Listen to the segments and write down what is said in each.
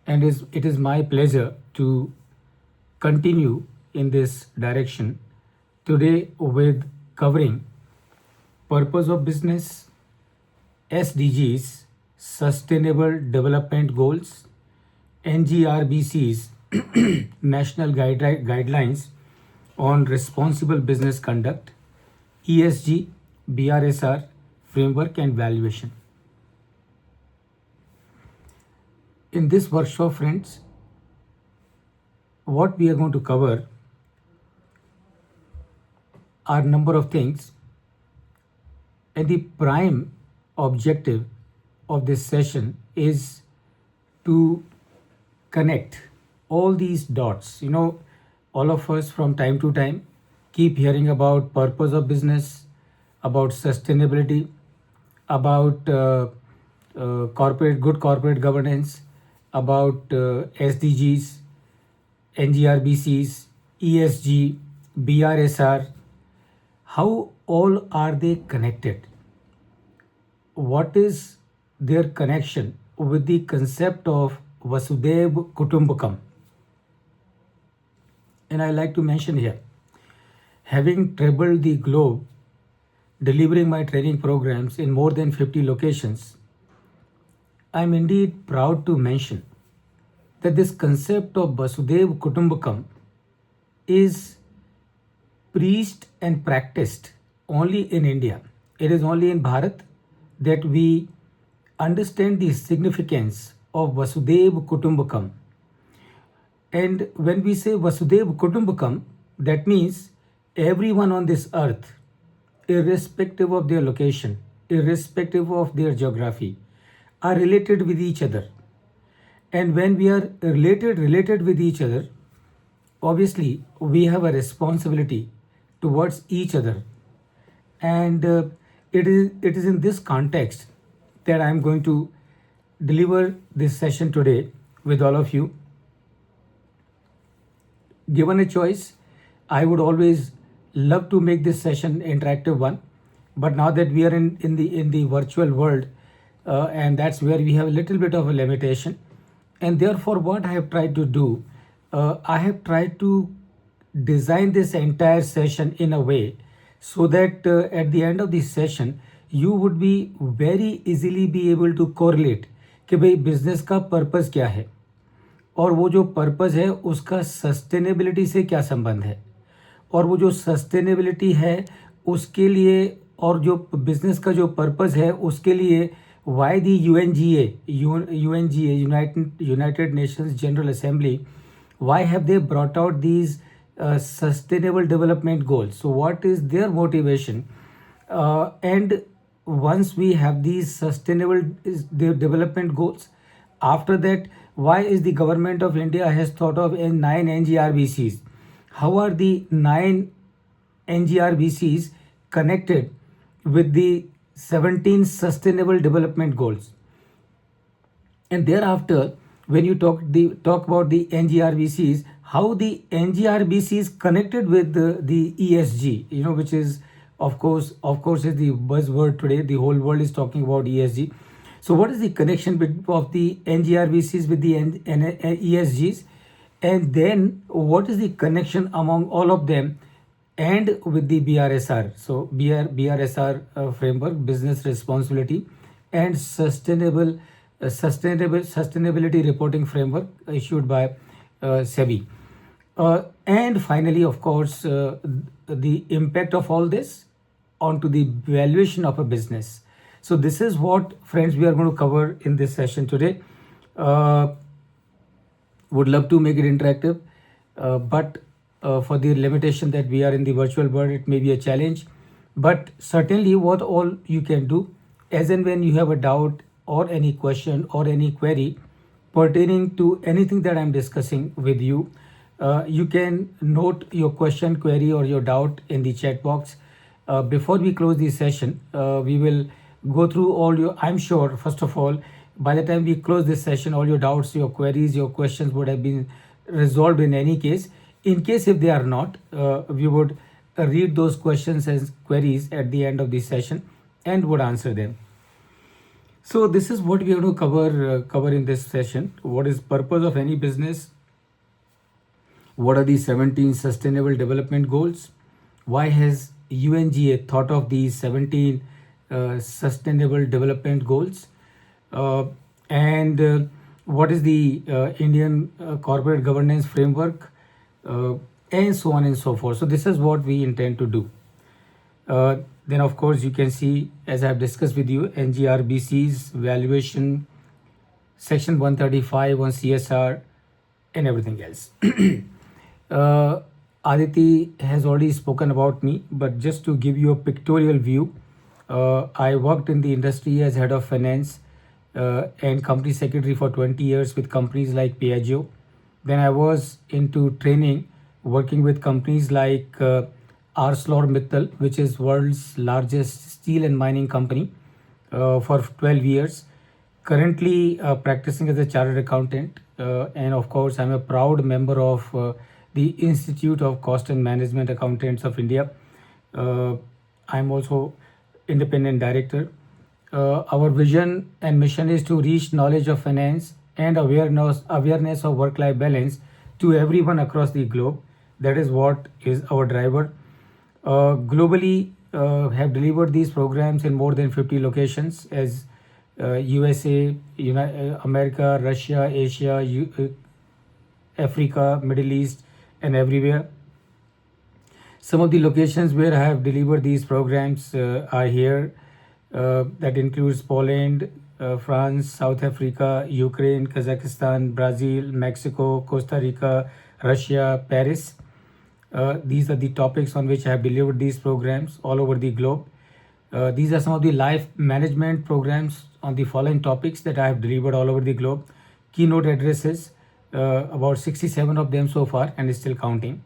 and it is my pleasure to continue in this direction today with covering purpose of business, SDGs, Sustainable Development Goals, NGRBCs, National Guidelines on Responsible Business Conduct, ESG, BRSR framework and valuation. In this workshop, friends, what we are going to cover are number of things, and the prime objective of this session is to connect all these dots. All of us from time to time keep hearing about purpose of business, about sustainability, about good corporate governance, about SDGs, NGRBCs, ESG, BRSR. How all are they connected? What is their connection with the concept of Vasudhaiva Kutumbakam? And I like to mention here, having traveled the globe, delivering my training programs in more than 50 locations, I am indeed proud to mention that this concept of Vasudhaiva Kutumbakam is preached and practiced only in India. It is only in Bharat that we understand the significance of Vasudhaiva Kutumbakam. And when we say Vasudhaiva Kutumbakam, that means everyone on this earth, irrespective of their location, irrespective of their geography, are related with each other. And when we are related with each other, obviously we have a responsibility towards each other. And it is in this context that I am going to deliver this session today with all of you. Given a choice, I would always love to make this session interactive one, but now that we are in the virtual world, and that's where we have a little bit of a limitation, and therefore what I have tried to do, I have tried to design this entire session in a way so that at the end of this session you would be very easily be able to correlate कि भाई business का purpose क्या है और वो जो purpose है उसका सस्टेनेबिलिटी से क्या संबंध है, और वो जो सस्टेनेबिलिटी है उसके लिए और जो बिजनेस का जो पर्पस है उसके लिए why the UNGA, United Nations General Assembly, why have they brought out these sustainable development goals? So what is their motivation? And once we have these sustainable development goals, after that, why is the government of India has thought of 9 NGRBCs? How are the 9 NGRBCs connected with the 17 sustainable development goals? And thereafter, when you talk about the NGRBCs, how the NGRBCs connected with the ESG, which is of course is the buzzword today. The whole world is talking about ESG. So what is the connection of the NGRBCs with the ESGs, and then what is the connection among all of them and with the BRSR? So BRSR framework, business responsibility and sustainability reporting framework issued by SEBI. And finally, of course, the impact of all this onto the valuation of a business. So this is what, friends, we are going to cover in this session today. Would love to make it interactive, but for the limitation that we are in the virtual world, it may be a challenge. But certainly what all you can do, as and when you have a doubt or any question or any query pertaining to anything that I'm discussing with you, you can note your question, query or your doubt in the chat box. Before we close this session, we will go through all your, I'm sure, first of all, by the time we close this session, all your doubts, your queries, your questions would have been resolved in any case. In case if they are not, we would read those questions as queries at the end of this session and would answer them. So this is what we are going to cover in this session. What is purpose of any business? What are the 17 sustainable development goals? Why has UNGA thought of these 17 sustainable development goals? And what is the Indian corporate governance framework? And so on and so forth. So this is what we intend to do. Then of course you can see, as I have discussed with you, NGRBCs, valuation, section 135 on CSR and everything else. Aditi has already spoken about me, but just to give you a pictorial view, I worked in the industry as head of finance and company secretary for 20 years with companies like Piaggio. Then I was into training, working with companies like ArcelorMittal, which is world's largest steel and mining company, for 12 years. Currently practicing as a chartered accountant, and of course I'm a proud member of the Institute of Cost and Management Accountants of India. I'm also independent director. Our vision and mission is to reach knowledge of finance and awareness of work-life balance to everyone across the globe. That is what is our driver. Globally, have delivered these programs in more than 50 locations as USA, America, Russia, Asia, Africa, Middle East, and everywhere. Some of the locations where I have delivered these programs are here. That includes Poland, France, South Africa, Ukraine, Kazakhstan, Brazil, Mexico, Costa Rica, Russia, Paris. These are the topics on which I have delivered these programs all over the globe. These are some of the life management programs on the following topics that I have delivered all over the globe. Keynote addresses, about 67 of them so far, and still counting.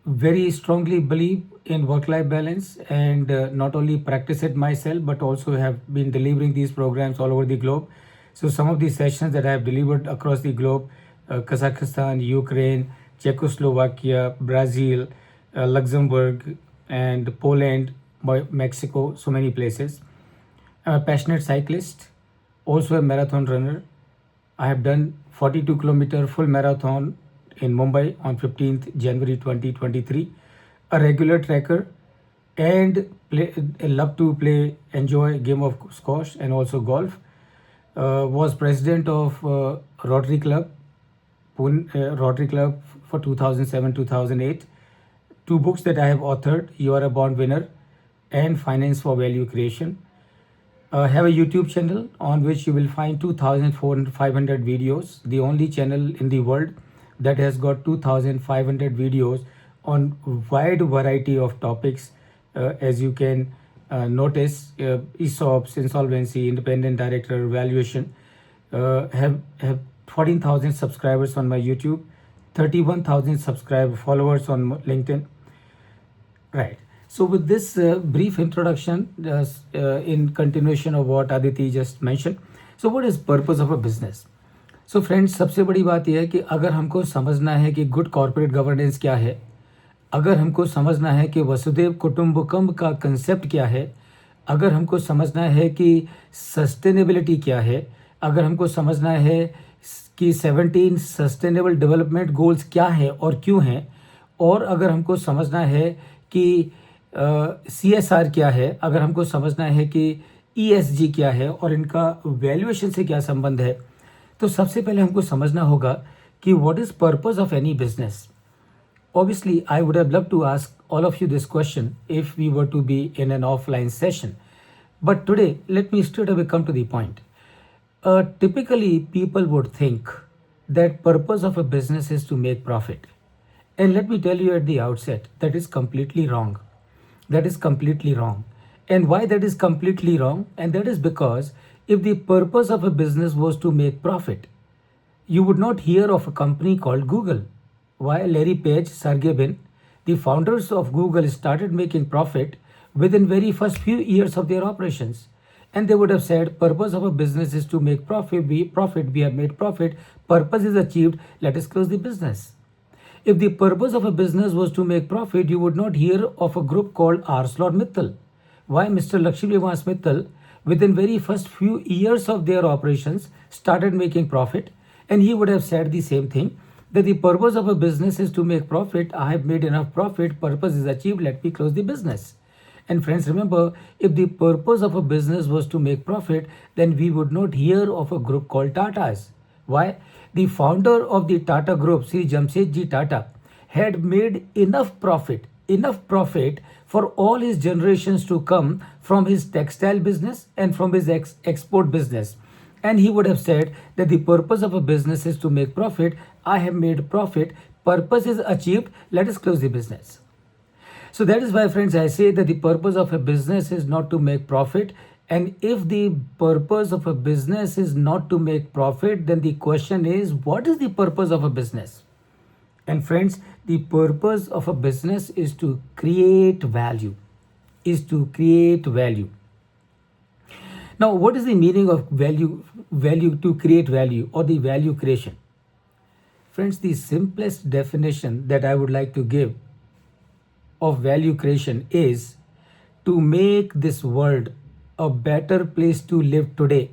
Very strongly believe in work-life balance, and not only practice it myself, but also have been delivering these programs all over the globe. So some of these sessions that I have delivered across the globe, Kazakhstan, Ukraine, Czechoslovakia, Brazil, Luxembourg, and Poland, Mexico, so many places. I'm a passionate cyclist, also a marathon runner. I have done 42-kilometer full marathon in Mumbai on 15th January 2023. A regular tracker, and love to enjoy game of squash and also golf. Was president of Rotary Club, Rotary Club for 2007-2008. 2 books that I have authored: You Are a Born Winner and Finance for Value Creation. Have a YouTube channel on which you will find 2,500 videos, the only channel in the world that has got 2,500 videos on wide variety of topics. As you can notice, ESOPs, insolvency, independent director, valuation. Have 14,000 subscribers on my YouTube, 31,000 followers on LinkedIn. Right. So with this brief introduction, in continuation of what Aditi just mentioned, so what is purpose of a business? So friends, सबसे बड़ी बात यह है कि अगर हमको समझना है कि गुड कॉर्पोरेट गवर्नेंस क्या है, अगर हमको समझना है कि वसुधैव कुटुंबकम का कंसेप्ट क्या है, अगर हमको समझना है कि सस्टेनेबिलिटी क्या है, अगर हमको समझना है कि 17 सस्टेनेबल डेवलपमेंट गोल्स क्या है और क्यों हैं, और अगर हमको समझना है कि CSR क्या है, अगर हमको समझना है कि ESG क्या है और इनका वैल्यूएशन से क्या संबंध है, तो सबसे पहले हमको समझना होगा कि what is purpose of any business. Obviously, I would have loved to ask all of you this question if we were to be in an offline session. But today, let me straight away come to the point. Typically, people would think that purpose of a business is to make profit. And let me tell you at the outset, that is completely wrong. That is completely wrong. And why that is completely wrong? And that is because if the purpose of a business was to make profit, you would not hear of a company called Google. Why? Larry Page, Sergey Brin, the founders of Google, started making profit within very first few years of their operations. And they would have said, purpose of a business is to make profit. We have made profit. Purpose is achieved. Let us close the business. If the purpose of a business was to make profit, you would not hear of a group called ArcelorMittal. Why? Mr. Lakshmi Mittal within very first few years of their operations started making profit, and he would have said the same thing, that the purpose of a business is to make profit. I have made enough profit, purpose is achieved, let me close the business. And friends, remember, if the purpose of a business was to make profit, then we would not hear of a group called Tatas. Why? The founder of the Tata Group, Sri Jamsetji Tata, had made enough profit for all his generations to come from his textile business and from his export business. And he would have said that the purpose of a business is to make profit. I have made profit. Purpose is achieved. Let us close the business. So that is why, friends, I say that the purpose of a business is not to make profit. And if the purpose of a business is not to make profit, then the question is, what is the purpose of a business? And friends, the purpose of a business is to create value. Now, what is the meaning of value to create value, or the value creation? Friends, the simplest definition that I would like to give of value creation is to make this world a better place to live today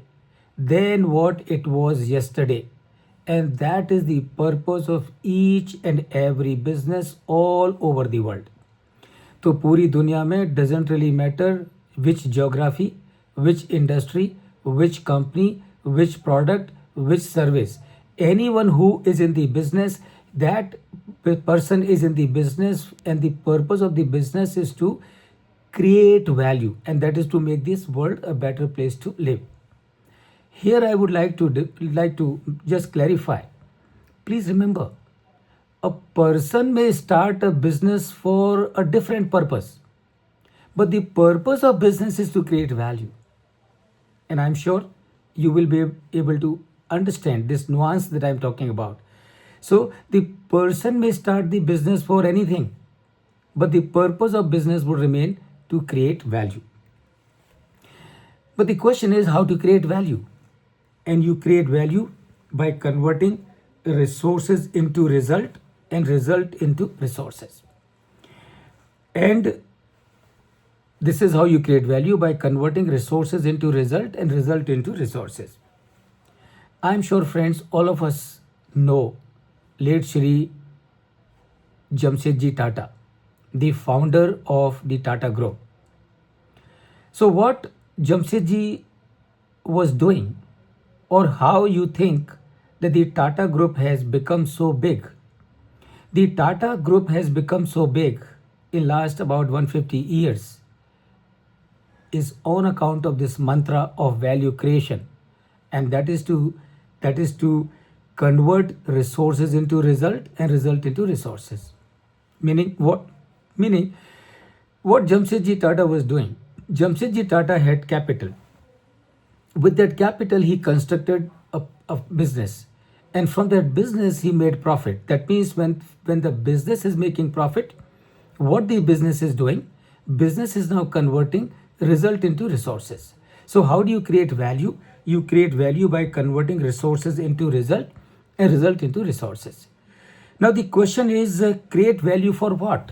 than what it was yesterday. And that is the purpose of each and every business all over the world. तो पूरी दुनिया में doesn't really matter which geography, which industry, which company, which product, which service. Anyone who is in the business, that person is in the business, and the purpose of the business is to create value, and that is to make this world a better place to live. Here I would like to just clarify. Please remember, a person may start a business for a different purpose, but the purpose of business is to create value. And I'm sure you will be able to understand this nuance that I'm talking about. So the person may start the business for anything, but the purpose of business would remain to create value. But the question is how to create value. And you create value by converting resources into result and result into resources. And this is how you create value, by converting resources into result and result into resources. I'm sure, friends, all of us know late Shri Jamsetji Tata, the founder of the Tata Group. So what Jamsetji was doing, or how you think that the Tata Group has become so big? The Tata Group has become so big in last about 150 years is on account of this mantra of value creation, and that is to convert resources into result and result into resources. Meaning what Jamsetji Tata was doing. Jamsetji Tata had capital. With that capital, he constructed a business, and from that business he made profit. That means when the business is making profit, what the business is doing, business is now converting result into resources. So how do you create value? You create value by converting resources into result and result into resources. Now the question is, create value for what?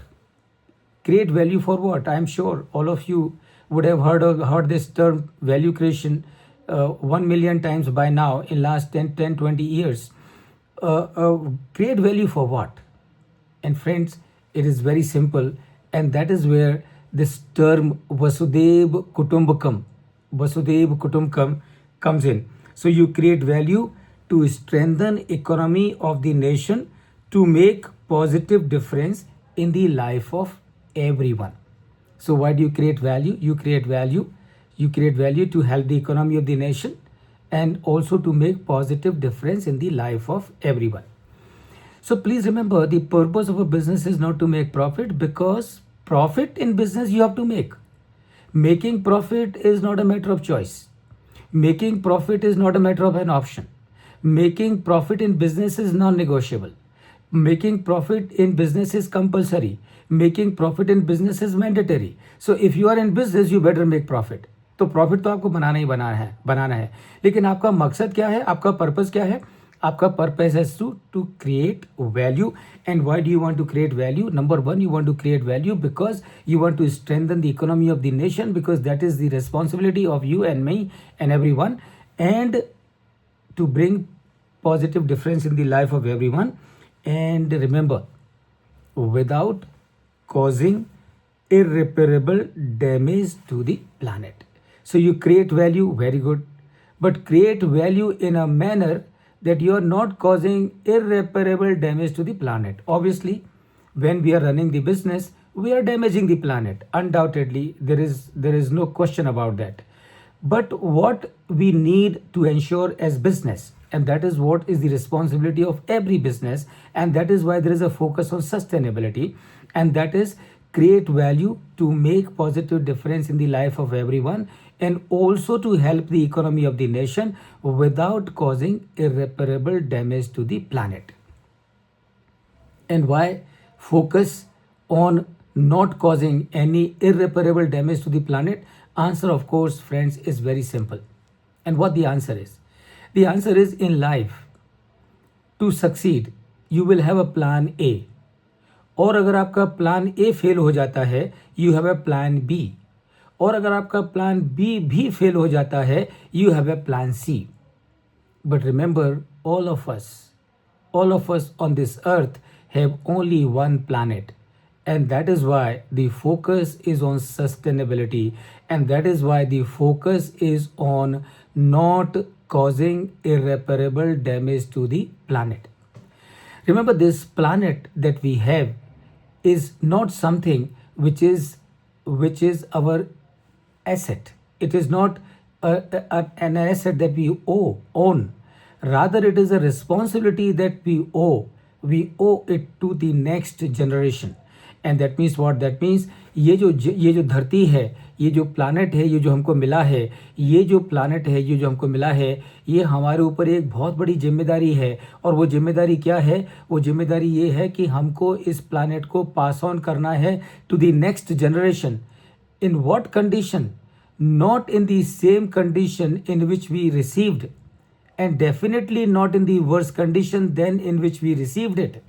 Create value for what? I am sure all of you would have heard this term value creation 1 million times by now in last 10, 20 years. Create value for what? And friends, it is very simple, and that is where this term Vasudhaiva Kutumbakam comes in. So you create value to strengthen economy of the nation, to make positive difference in the life of everyone. So why do you create value? You create value to help the economy of the nation, and also to make positive difference in the life of everyone. So please remember, the purpose of a business is not to make profit, because profit in business you have to make. Making profit is not a matter of choice. Making profit is not a matter of an option. Making profit in business is non-negotiable. Making profit in business is compulsory. Making profit in business is mandatory. So if you are in business, you better make profit. तो profit तो आपको बनाना है, लेकिन आपका मकसद क्या है, आपका पर्पस क्या है? आपका purpose is to create value. And why do you want to create value? Number one, you want to create value because you want to strengthen the economy of the nation, because that is the responsibility of you and me and everyone, and to bring positive difference in the life of everyone. And remember, without causing irreparable damage to the planet. So you create value, very good, but create value in a manner that you are not causing irreparable damage to the planet. Obviously, when we are running the business, we are damaging the planet. Undoubtedly, there is no question about that. But what we need to ensure as business, and that is what is the responsibility of every business, and that is why there is a focus on sustainability, and that is create value to make positive difference in the life of everyone, and also to help the economy of the nation without causing irreparable damage to the planet. And why focus on not causing any irreparable damage to the planet? Answer, of course, friends, is very simple. And what the answer is? The answer is, in life, to succeed, you will have a plan A. और अगर आपका plan A fail हो जाता है, you have a plan B. और अगर आपका plan B भी फेल हो जाता है, you have a plan C. But remember, all of us on this earth have only one planet. And that is why the focus is on sustainability. And that is why the focus is on not causing irreparable damage to the planet. Remember, this planet that we have is not something which is our asset. It is not an asset that we own. Rather, it is a responsibility that we owe. We owe it to the next generation. And that means what? That means ये जो धरती है, ये जो planet है, ये जो हमको मिला है, ये जो प्लानट है, ये जो हमको मिला है, ये हमारे ऊपर एक बहुत बड़ी जिम्मेदारी है. और वो जिम्मेदारी क्या है? वो जिम्मेदारी ये है कि हमको इस प्लानट को पास ऑन करना है to the next generation. In what condition? Not in the same condition in which we received, and definitely not in the worse condition than in which we received it.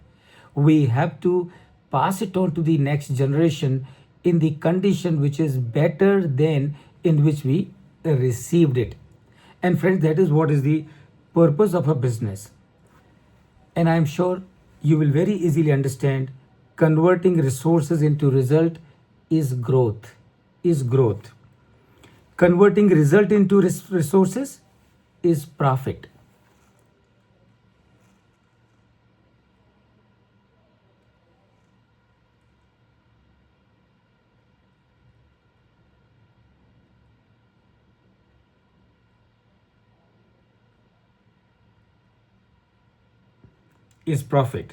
We have to pass it on to the next generation in the condition which is better than in which we received it. And friends, that is what is the purpose of a business. And I am sure you will very easily understand, converting resources into result is growth. Converting result into resources is profit. Is profit.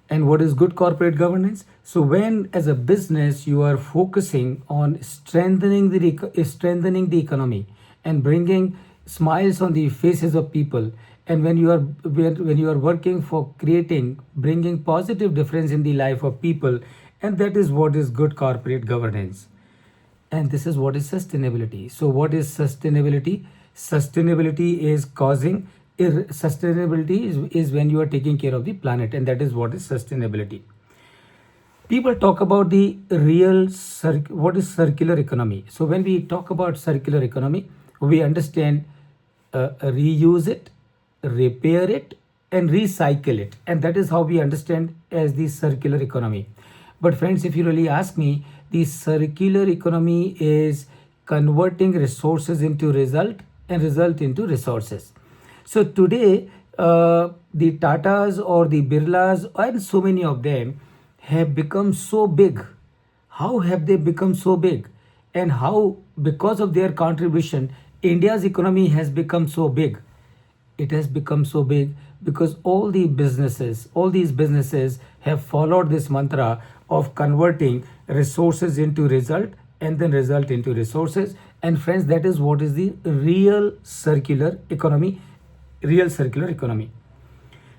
And what is good corporate governance? So when, as a business, you are focusing on strengthening the economy and bringing smiles on the faces of people, and when you are working for bringing positive difference in the life of people, and that is what is good corporate governance. And this is what is sustainability. So what is sustainability? Sustainability is sustainability is when you are taking care of the planet, and that is what is sustainability. People talk about the what is circular economy. So when we talk about circular economy, we understand reuse it, repair it, and recycle it, and that is how we understand as the circular economy. But friends, if you really ask me, the circular economy is converting resources into result and result into resources. So today, the Tatas or the Birlas and so many of them have become so big. How have they become so big? And how, because of their contribution, India's economy has become so big? It has become so big because all these businesses have followed this mantra of converting resources into result and then result into resources. And friends, that is what is the real circular economy.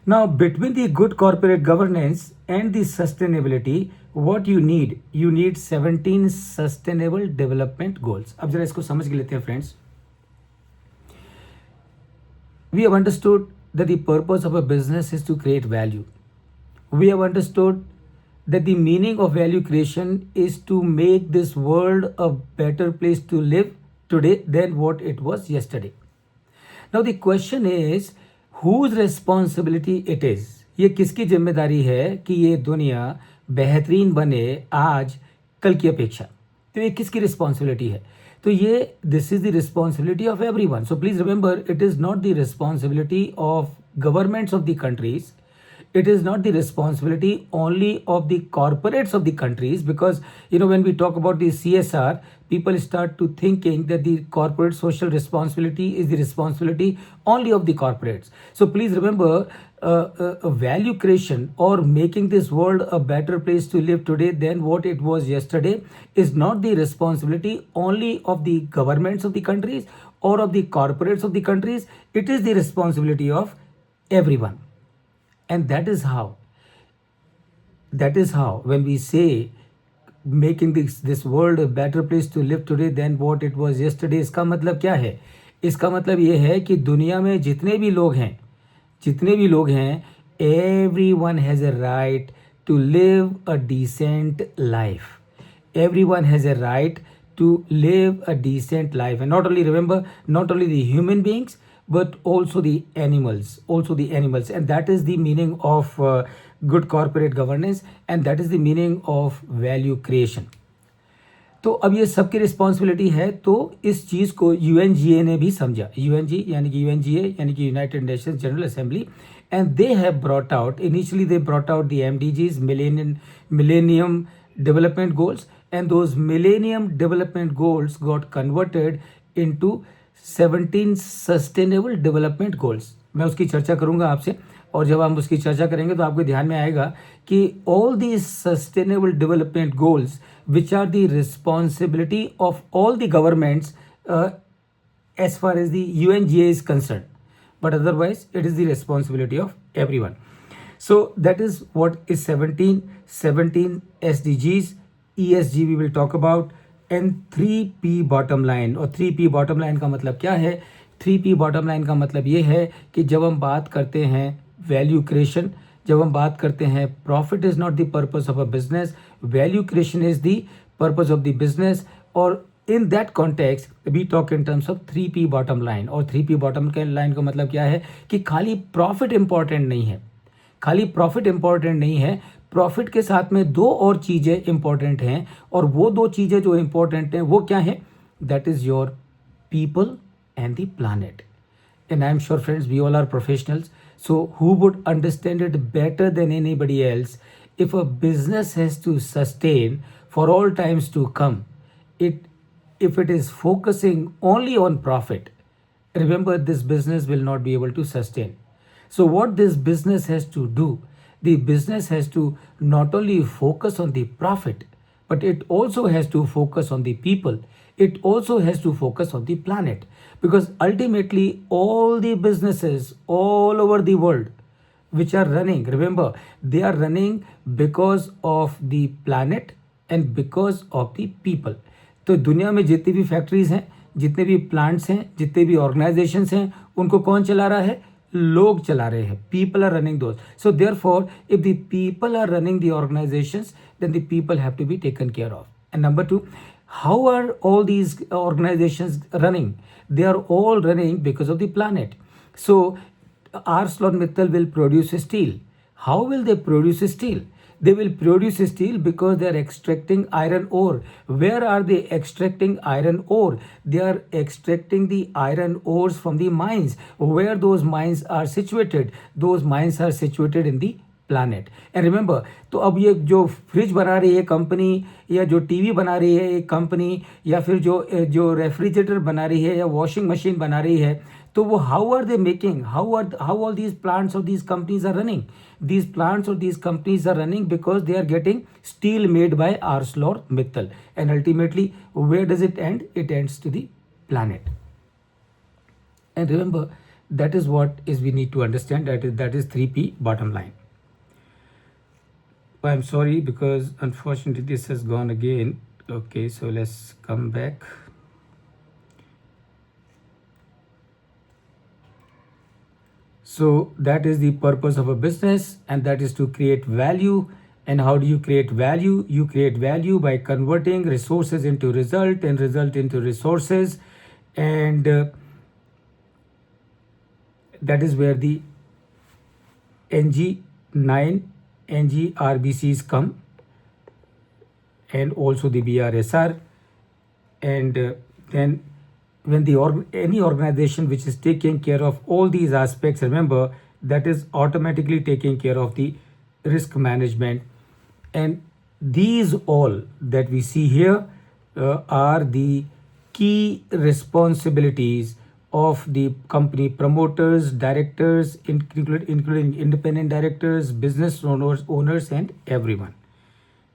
Now, between the good corporate governance and the sustainability, what you need 17 sustainable development goals. अब जरा इसको समझ के लेते हैं friends. We have understood that the purpose of a business is to create value. We have understood that the meaning of value creation is to make this world a better place to live today than what it was yesterday. Now the question is whose responsibility it is. ये किसकी जिम्मेदारी है कि ये दुनिया बेहतरीन बने आज कल की अपेक्षा. तो ये किसकी रिस्पॉन्सिबिलिटी है. तो ये this is the responsibility of everyone. So please remember it is not the responsibility of governments of the countries. It is not the responsibility only of the corporates of the countries, because when we talk about the CSR, people start to thinking that the corporate social responsibility is the responsibility only of the corporates. So please remember, value creation or making this world a better place to live today than what it was yesterday is not the responsibility only of the governments of the countries or of the corporates of the countries. It is the responsibility of everyone. And that is how when we say making this world a better place to live today than what it was yesterday, इसका मतलब क्या है. इसका मतलब ये है कि दुनिया में जितने भी लोग हैं everyone has a right to live a decent life. Everyone has a right to live a decent life. And not only the human beings, but also the animals. And that is the meaning of good corporate governance, and that is the meaning of value creation. तो अब ये सबकी responsibility है. तो इस चीज़ को UNGA ने भी समझा. UNGA यानी कि United Nations general assembly, and they have brought out the MDGs, Millennium Development Goals, and those Millennium Development Goals got converted into 17 sustainable development goals. मैं उसकी चर्चा करूंगा आपसे, और जब हम उसकी चर्चा करेंगे तो आपके ध्यान में आएगा कि all these sustainable development goals which are the responsibility of all the governments as far as the UNGA is concerned, but otherwise it is the responsibility of everyone. So that is what is 17 SDGs. ESG we will talk about, and 3P bottom line. और 3P bottom line का मतलब क्या है. 3P bottom line का मतलब ये है कि जब हम बात करते हैं वैल्यू क्रिएशन, जब हम बात करते हैं profit is not the purpose of a business, value creation is the purpose of the business. और in that context we talk in terms of 3P bottom line. और 3P बॉटम लाइन का मतलब क्या है कि खाली प्रॉफिट इंपॉर्टेंट नहीं है. प्रॉफिट के साथ में दो और चीज़ें इंपॉर्टेंट हैं, और वो दो चीज़ें जो इंपॉर्टेंट हैं वो क्या है. That is your people and the planet. And I am sure friends, we all are professionals, so who would understand it better than anybody else. If a business has to sustain for all times to come, if it is focusing only on profit, remember this business will not be able to sustain. So what this business has to do, the business has to not only focus on the profit, but it also has to focus on the people. It also has to focus on the planet, because ultimately all the businesses all over the world which are running, remember, they are running because of the planet and because of the people. तो दुनिया में जितनी भी factories हैं, जितने भी plants हैं, जितने भी ऑर्गेनाइजेशंस हैं, उनको कौन चला रहा है. लोग चला रहे हैं. People are running those. So therefore if the people are running the organisations, then the people have to be taken care of. And number 2, how are all these organizations running? They are all running because of the planet. So ArcelorMittal will produce steel. How will they produce steel? They will produce steel because they are extracting iron ore. Where are they extracting iron ore? They are extracting the iron ores from the mines. Where those mines are situated? Those mines are situated in the planet. And remember, तो अब ये जो fridge बना रही है company, या जो TV बना रही है एक कंपनी, या फिर जो रेफ्रिजरेटर बना रही है या वॉशिंग मशीन बना रही है, तो वो how are they making, how all these plants of these companies are running. These plants or these companies are running because they are getting steel made by ArcelorMittal. And ultimately, where does it end? It ends to the planet. And remember, that is what is we need to understand. That is 3P bottom line. I'm sorry because unfortunately this has gone again. Okay, so let's come back. So that is the purpose of a business, and that is to create value. And how do you create value? You create value by converting resources into result and result into resources. And that is where the NG9, NGRBCs come, and also the BRSR. And then when any organization which is taking care of all these aspects, remember that is automatically taking care of the risk management. And these all that we see here are the key responsibilities of the company promoters, directors, including independent directors, business owners, and everyone.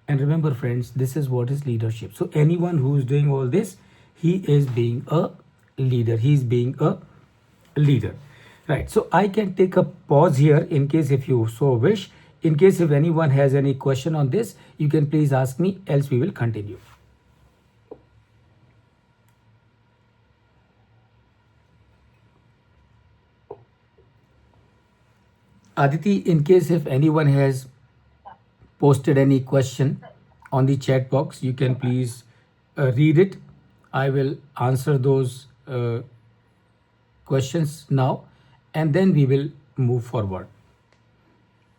And remember, friends, this is what is leadership. So anyone who is doing all this, he is being a leader. He is being a leader. Right. So I can take a pause here in case if you so wish. In case if anyone has any question on this, you can please ask me, else we will continue. Aditi, in case if anyone has posted any question on the chat box, you can please read it. I will answer those questions now, and then we will move forward.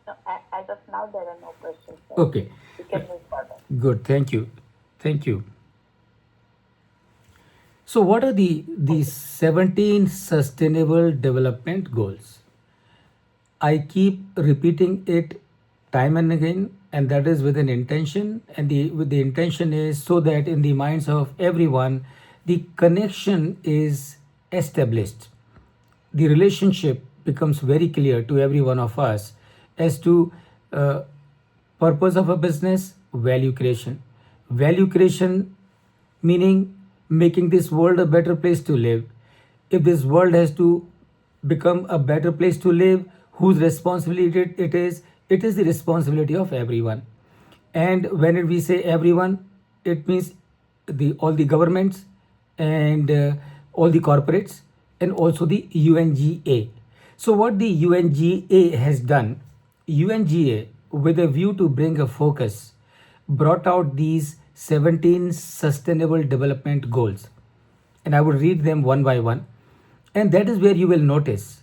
No, as of now, there are no questions. Okay. We can move forward. Good. Thank you. Thank you. So what are the 17 sustainable development goals? I keep repeating it time and again, and that is with an intention. And the intention is so that in the minds of everyone, the connection is established. The relationship becomes very clear to every one of us as to purpose of a business, value creation. Value creation meaning making this world a better place to live. If this world has to become a better place to live, whose responsibility it is the responsibility of everyone. And when we say everyone, it means all the governments and all the corporates and also the UNGA. So what the UNGA has done, UNGA with a view to bring a focus brought out these 17 sustainable development goals, and I will read them one by one. And that is where you will notice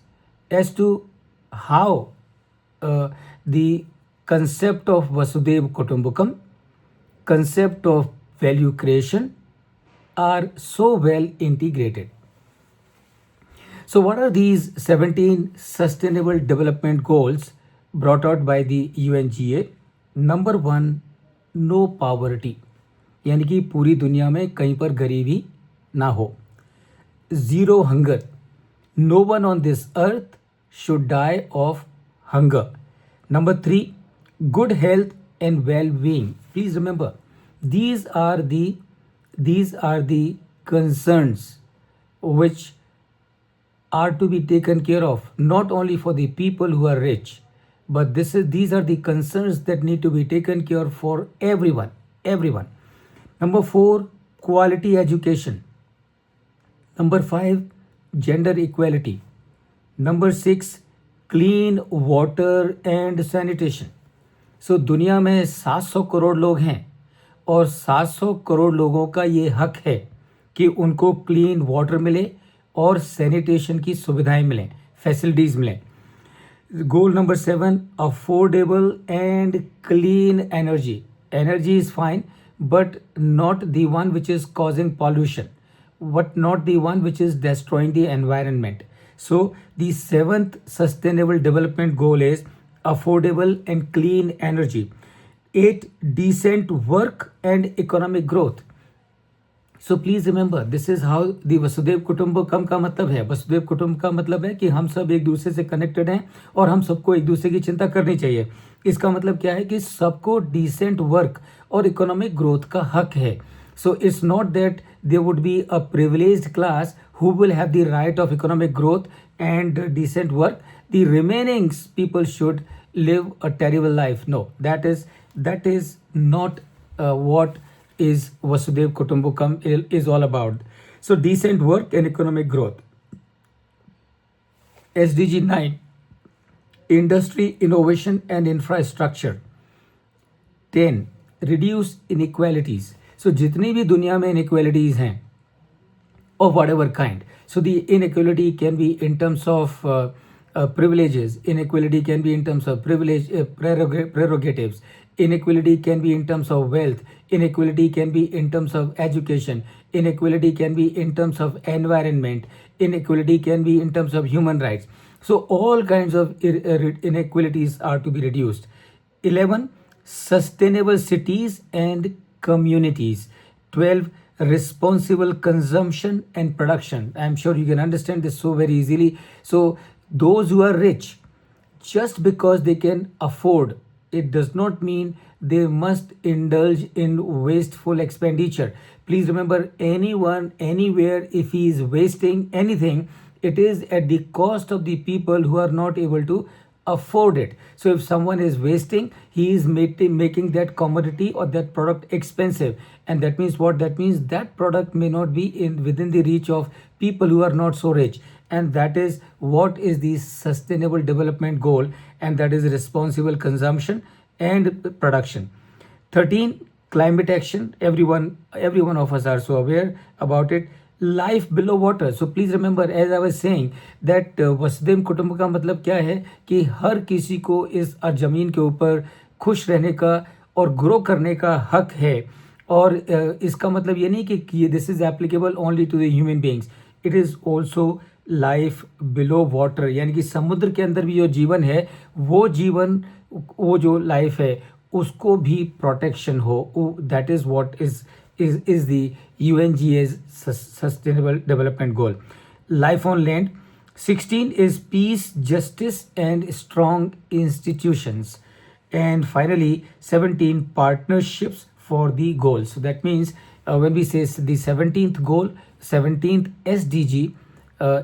as to how the concept of Vasudev Kutumbakam, concept of value creation are so well integrated. So what are these 17 sustainable development goals brought out by the UNGA? Number 1, no poverty, यानी कि पूरी दुनिया में कहीं पर गरीबी ना हो. Zero hunger. No one on this earth should die of hunger. Number 3, good health and well-being. Please remember, these are the concerns which are to be taken care of, not only for the people who are rich, but these are the concerns that need to be taken care of for everyone. Number 4, quality education. Number 5, gender equality. Number 6, clean water and sanitation. So दुनिया में 700 करोड़ लोग हैं और 700 करोड़ लोगों का ये हक है कि उनको क्लीन वाटर मिले और सैनिटेशन की सुविधाएं मिलें, फैसिलिटीज़ मिलें. Goal number 7, affordable and clean energy. Energy is fine, but not the one which is causing pollution, but not the one which is destroying the environment. So the 7th sustainable development goal is affordable and clean energy. 8, decent work and economic growth. So please remember, this is how the Vasudev कुटुंबकम का मतलब है. वसुदेव कुटुंब का मतलब है कि हम सब एक दूसरे से कनेक्टेड हैं और हम सबको एक दूसरे की चिंता करनी चाहिए. इसका मतलब क्या है कि सबको डिसेंट वर्क और इकोनॉमिक ग्रोथ का हक है. So it's not that there would be a privileged class who will have the right of economic growth and decent work. The remaining people should live a terrible life. No, that is not what is Vasudev Kutumbakam is all about. So decent work and economic growth. SDG 9, industry, innovation and infrastructure. 10, reduce inequalities. So जितनी भी दुनिया में inequalities हैं of whatever kind. So the inequality can be in terms of privileges. Inequality can be in terms of prerogatives. Inequality can be in terms of wealth. Inequality can be in terms of education. Inequality can be in terms of environment. Inequality can be in terms of human rights. So all kinds of inequalities are to be reduced. 11, sustainable cities and communities. 12, responsible consumption and production. I'm sure you can understand this so very easily. So those who are rich, just because they can afford, it does not mean they must indulge in wasteful expenditure. Please remember, anyone, anywhere, if he is wasting anything, it is at the cost of the people who are not able to afford it. So if someone is wasting, he is making that commodity or that product expensive, and that means what? That means that product may not be within the reach of people who are not so rich, and that is what is the sustainable development goal, and that is responsible consumption and production. 13, climate action. Every one of us are so aware about it. Life below water. So please remember, as I was saying, that वसुधैव कुटुंब का मतलब क्या है कि हर किसी को इस ज़मीन के ऊपर खुश रहने का और ग्रो करने का हक है, और इसका मतलब ये नहीं कि this is applicable only to the human beings, it is also life below water, यानी कि समुद्र के अंदर भी जो जीवन है, वो जीवन, वो जो लाइफ है, उसको भी प्रोटेक्शन हो. That is what is the UNGA's sustainable development goal. Life on land. 16 is peace, justice and strong institutions. And finally 17, partnerships for the goals. So that means when we say the 17th goal, 17th SDG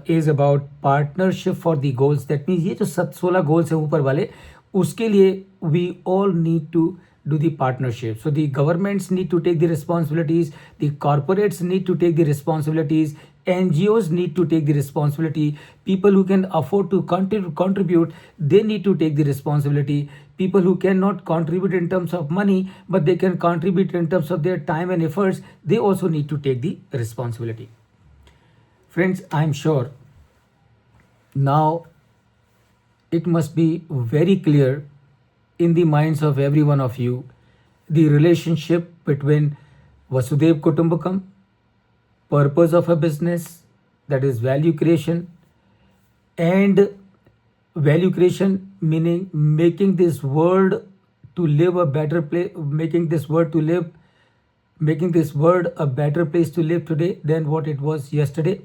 is about partnership for the goals. That means ये जो 16 goals हैं ऊपर वाले, उसके लिए we all need to do the partnership. So the governments need to take the responsibilities, the corporates need to take the responsibilities, NGOs need to take the responsibility, people who can afford to contribute, they need to take the responsibility, people who cannot contribute in terms of money but they can contribute in terms of their time and efforts, they also need to take the responsibility. Friends, I'm sure now it must be very clear in the minds of every one of you the relationship between Vasudhaiv Kutumbakam, purpose of a business, that is value creation, and value creation meaning making this world to live a better place, making this world a better place to live today than what it was yesterday.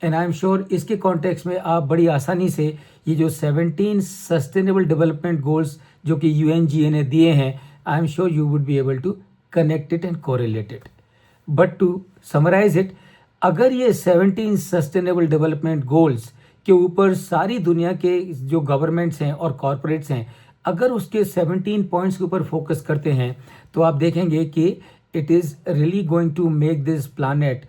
And I am sure इसके context में आप बड़ी आसानी से ये जो 17 sustainable development goals जो कि UNGA ने दिए हैं, I am sure you would be able to connect it and correlate it. But to summarise it, अगर ये 17 सस्टेनेबल डेवलपमेंट गोल्स के ऊपर सारी दुनिया के जो गवर्नमेंट्स हैं और कॉरपोरेट्स हैं, अगर उसके 17 पॉइंट्स के ऊपर फोकस करते हैं, तो आप देखेंगे कि it is really going to make this planet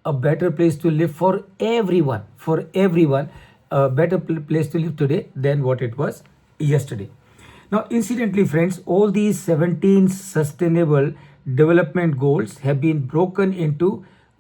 a better place to live for everyone, a better place to live today than what it was yesterday. Now, incidentally, friends, all these 17 sustainable development goals have been broken into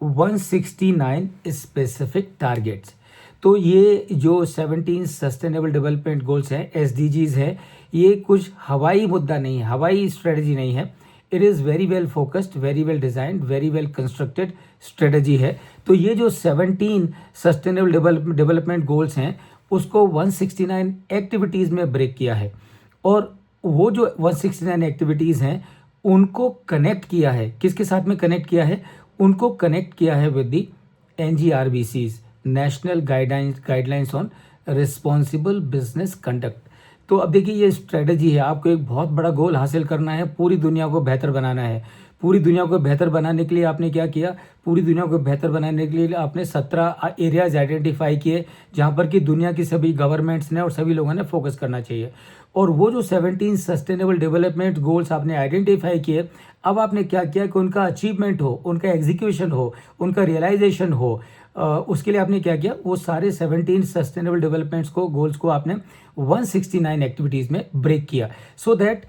169 specific targets. तो ये जो 17 sustainable development goals हैं, SDGs हैं, ये कुछ हवाई मुद्दा नहीं है, हवाई स्ट्रेटजी नहीं है. It is very well focused, very well designed, very well constructed strategy है. तो ये जो 17 सस्टेनेबल डेवलपमेंट गोल्स हैं, उसको 169 एक्टिविटीज़ में ब्रेक किया है, और वो जो 169 एक्टिविटीज़ हैं उनको कनेक्ट किया है. किसके साथ में कनेक्ट किया है? उनको कनेक्ट किया है with the NGRBCs, national guidelines on responsible business conduct. तो अब देखिए, ये स्ट्रेटजी है, आपको एक बहुत बड़ा गोल हासिल करना है, पूरी दुनिया को बेहतर बनाना है. पूरी दुनिया को बेहतर बनाने के लिए आपने क्या किया? पूरी दुनिया को बेहतर बनाने के लिए आपने 17 एरियाज आइडेंटिफाई किए जहाँ पर कि दुनिया की सभी गवर्नमेंट्स ने और सभी लोगों ने फोकस करना चाहिए. और वो जो 17 सस्टेनेबल डेवलपमेंट गोल्स आपने आइडेंटिफाई किए, अब आपने क्या किया कि उनका अचीवमेंट हो, उनका एग्जीक्यूशन हो, उनका रियलाइजेशन हो, उसके लिए आपने क्या किया, वो सारे 17 सस्टेनेबल डेवलपमेंट्स को गोल्स को आपने 169 एक्टिविटीज़ में ब्रेक किया, so that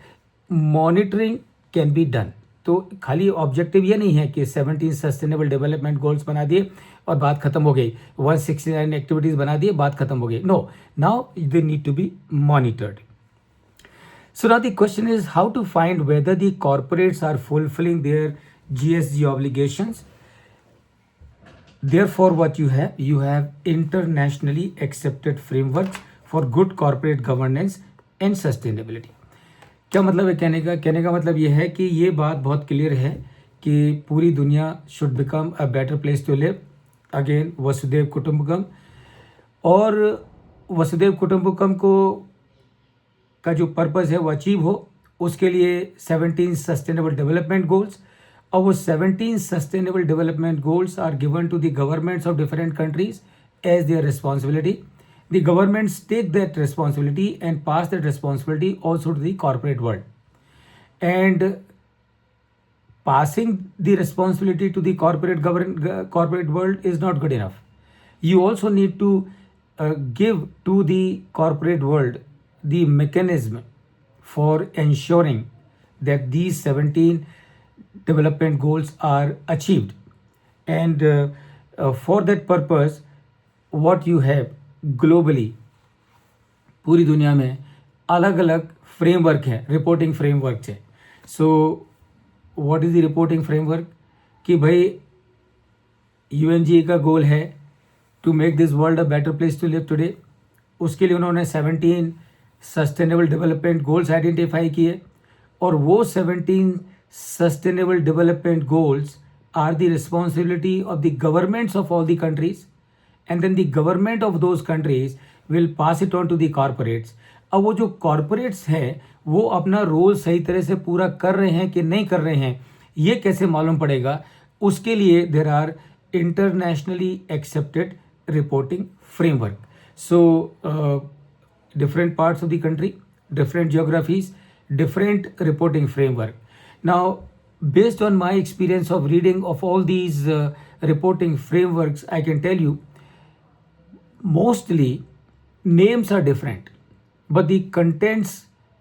monitoring can be done. तो खाली ऑब्जेक्टिव ये नहीं है कि 17 सस्टेनेबल डेवलपमेंट गोल्स बना दिए और बात खत्म हो गई, 169 एक्टिविटीज़ बना दिए, बात खत्म हो गई। No, now they need to be monitored. So now the question is how to find whether the corporates are fulfilling their GSG obligations. Therefore, what you have internationally accepted frameworks for good corporate governance and sustainability. क्या मतलब है कहने का मतलब ये है कि ये बात बहुत क्लियर है कि पूरी दुनिया should become a better place to live, again वसुदेव कुटुंबकम, और वसुदेव कुटुंबकम को का जो पर्पस है वो अचीव हो, उसके लिए 17 सस्टेनेबल डेवलपमेंट गोल्स, और वो 17 sustainable development goals are given to the governments of different countries as their responsibility. The governments take that responsibility and pass that responsibility also to the corporate world. And passing the responsibility to the corporate world is not good enough. You also need to give to the corporate world the mechanism for ensuring that these 17 development goals are achieved. And for that purpose, what you have globally पूरी दुनिया में अलग अलग framework है, reporting framework है. So what is the reporting framework? कि भाई UNG का गोल है to make this world a better place to live today. उसके लिए उन्होंने 17 सस्टेनेबल डेवलपमेंट गोल्स आइडेंटिफाई किए, और वो 17 sustainable development goals are the responsibility of the governments of all the countries, and then the government of those countries will pass it on to the corporates. अब वो जो corporates हैं वो अपना role सही तरह से पूरा कर रहे हैं कि नहीं कर रहे हैं, ये कैसे मालूम पड़ेगा? उसके लिए there are internationally accepted reporting framework. So different parts of the country, different geographies, different reporting framework. Now, based on my experience of reading of all these reporting frameworks, I can tell you mostly names are different, but the contents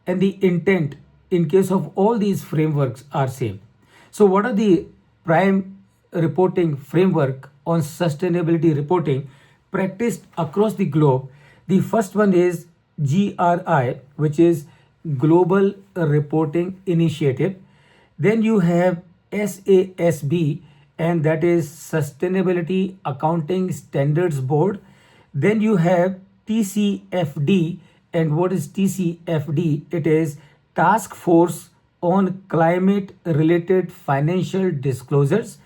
and the intent in case of all these frameworks are same. So what are the prime reporting framework on sustainability reporting practiced across the globe? The first one is GRI, which is Global Reporting Initiative. Then you have SASB, and that is Sustainability Accounting Standards Board. Then you have TCFD, and what is TCFD? It is Task Force on Climate Related Financial Disclosures.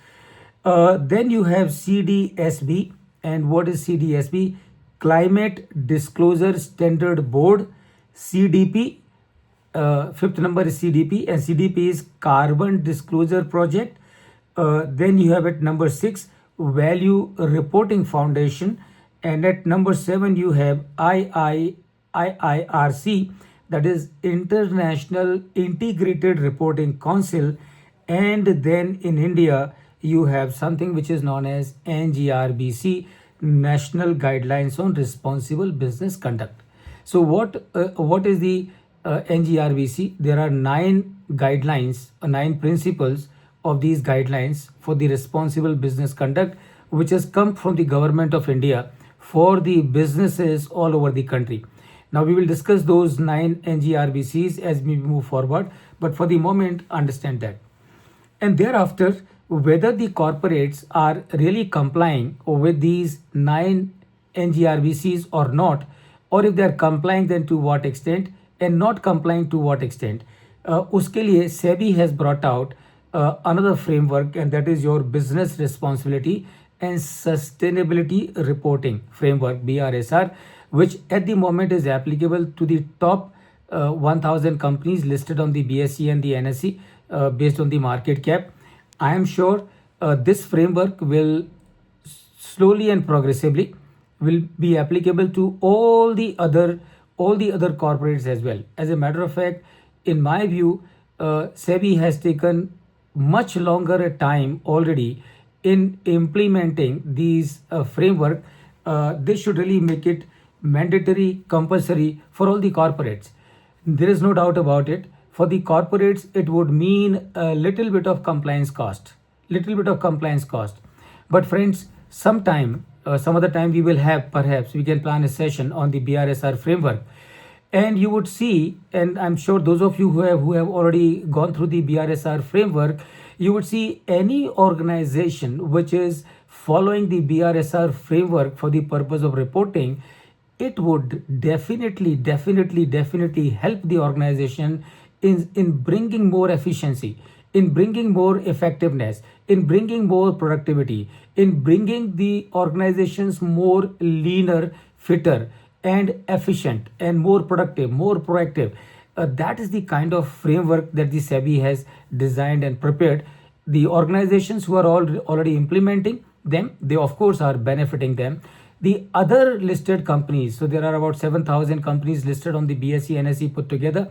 Then you have CDSB, and what is CDSB? Climate Disclosure Standard Board. CDP, fifth number is CDP, and CDP is Carbon Disclosure Project. Then you have at number 6 Value Reporting Foundation. And at number 7 you have IIRC, that is International Integrated Reporting Council. And then in India you have something which is known as NGRBC, National Guidelines on Responsible Business Conduct. So what is the NGRBC? There are 9 guidelines, 9 principles of these guidelines for the responsible business conduct, which has come from the government of India for the businesses all over the country. Now we will discuss those 9 NGRBCs as we move forward, but for the moment understand that. And thereafter, whether the corporates are really complying with these 9 NGRBCs or not, or if they are complying, then to what extent, and not complying to what extent. Uske liye SEBI has brought out another framework, and that is your business responsibility and sustainability reporting framework, BRSR, which at the moment is applicable to the top 1000 companies listed on the BSE and the NSE based on the market cap. I am sure this framework will slowly and progressively will be applicable to all the other corporates as well. As a matter of fact, in my view, SEBI has taken much longer a time already in implementing these framework, they should really make it mandatory, compulsory for all the corporates. There is no doubt about it. For the corporates, it would mean a little bit of compliance cost, But friends, some other time we will have, perhaps we can plan a session on the BRSR framework, and you would see, and I'm sure those of you who have already gone through the BRSR framework, you would see any organization which is following the BRSR framework for the purpose of reporting, it would definitely help the organization in bringing more efficiency, in bringing more effectiveness, in bringing more productivity, in bringing the organizations more leaner, fitter, and efficient, and more productive, more proactive. That is the kind of framework that the SEBI has designed and prepared. The organizations who are already implementing them, they of course are benefiting them. The other listed companies, so there are about 7,000 companies listed on the BSE NSE put together,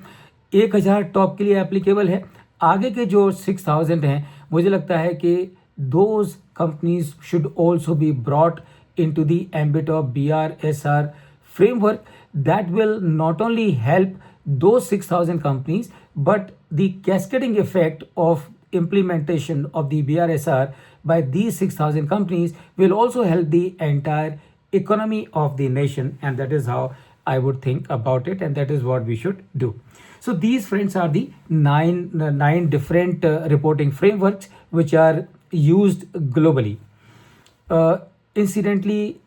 1,000 top के लिए applicable है. आगे के जो 6,000 हैं, मुझे लगता है कि those companies should also be brought into the ambit of BRSR framework. That will not only help those 6,000 companies, but the cascading effect of implementation of the BRSR by these 6,000 companies will also help the entire economy of the nation, and that is how I would think about it, and that is what we should do. So these, friends, are the nine different reporting frameworks which are used globally. Incidentally,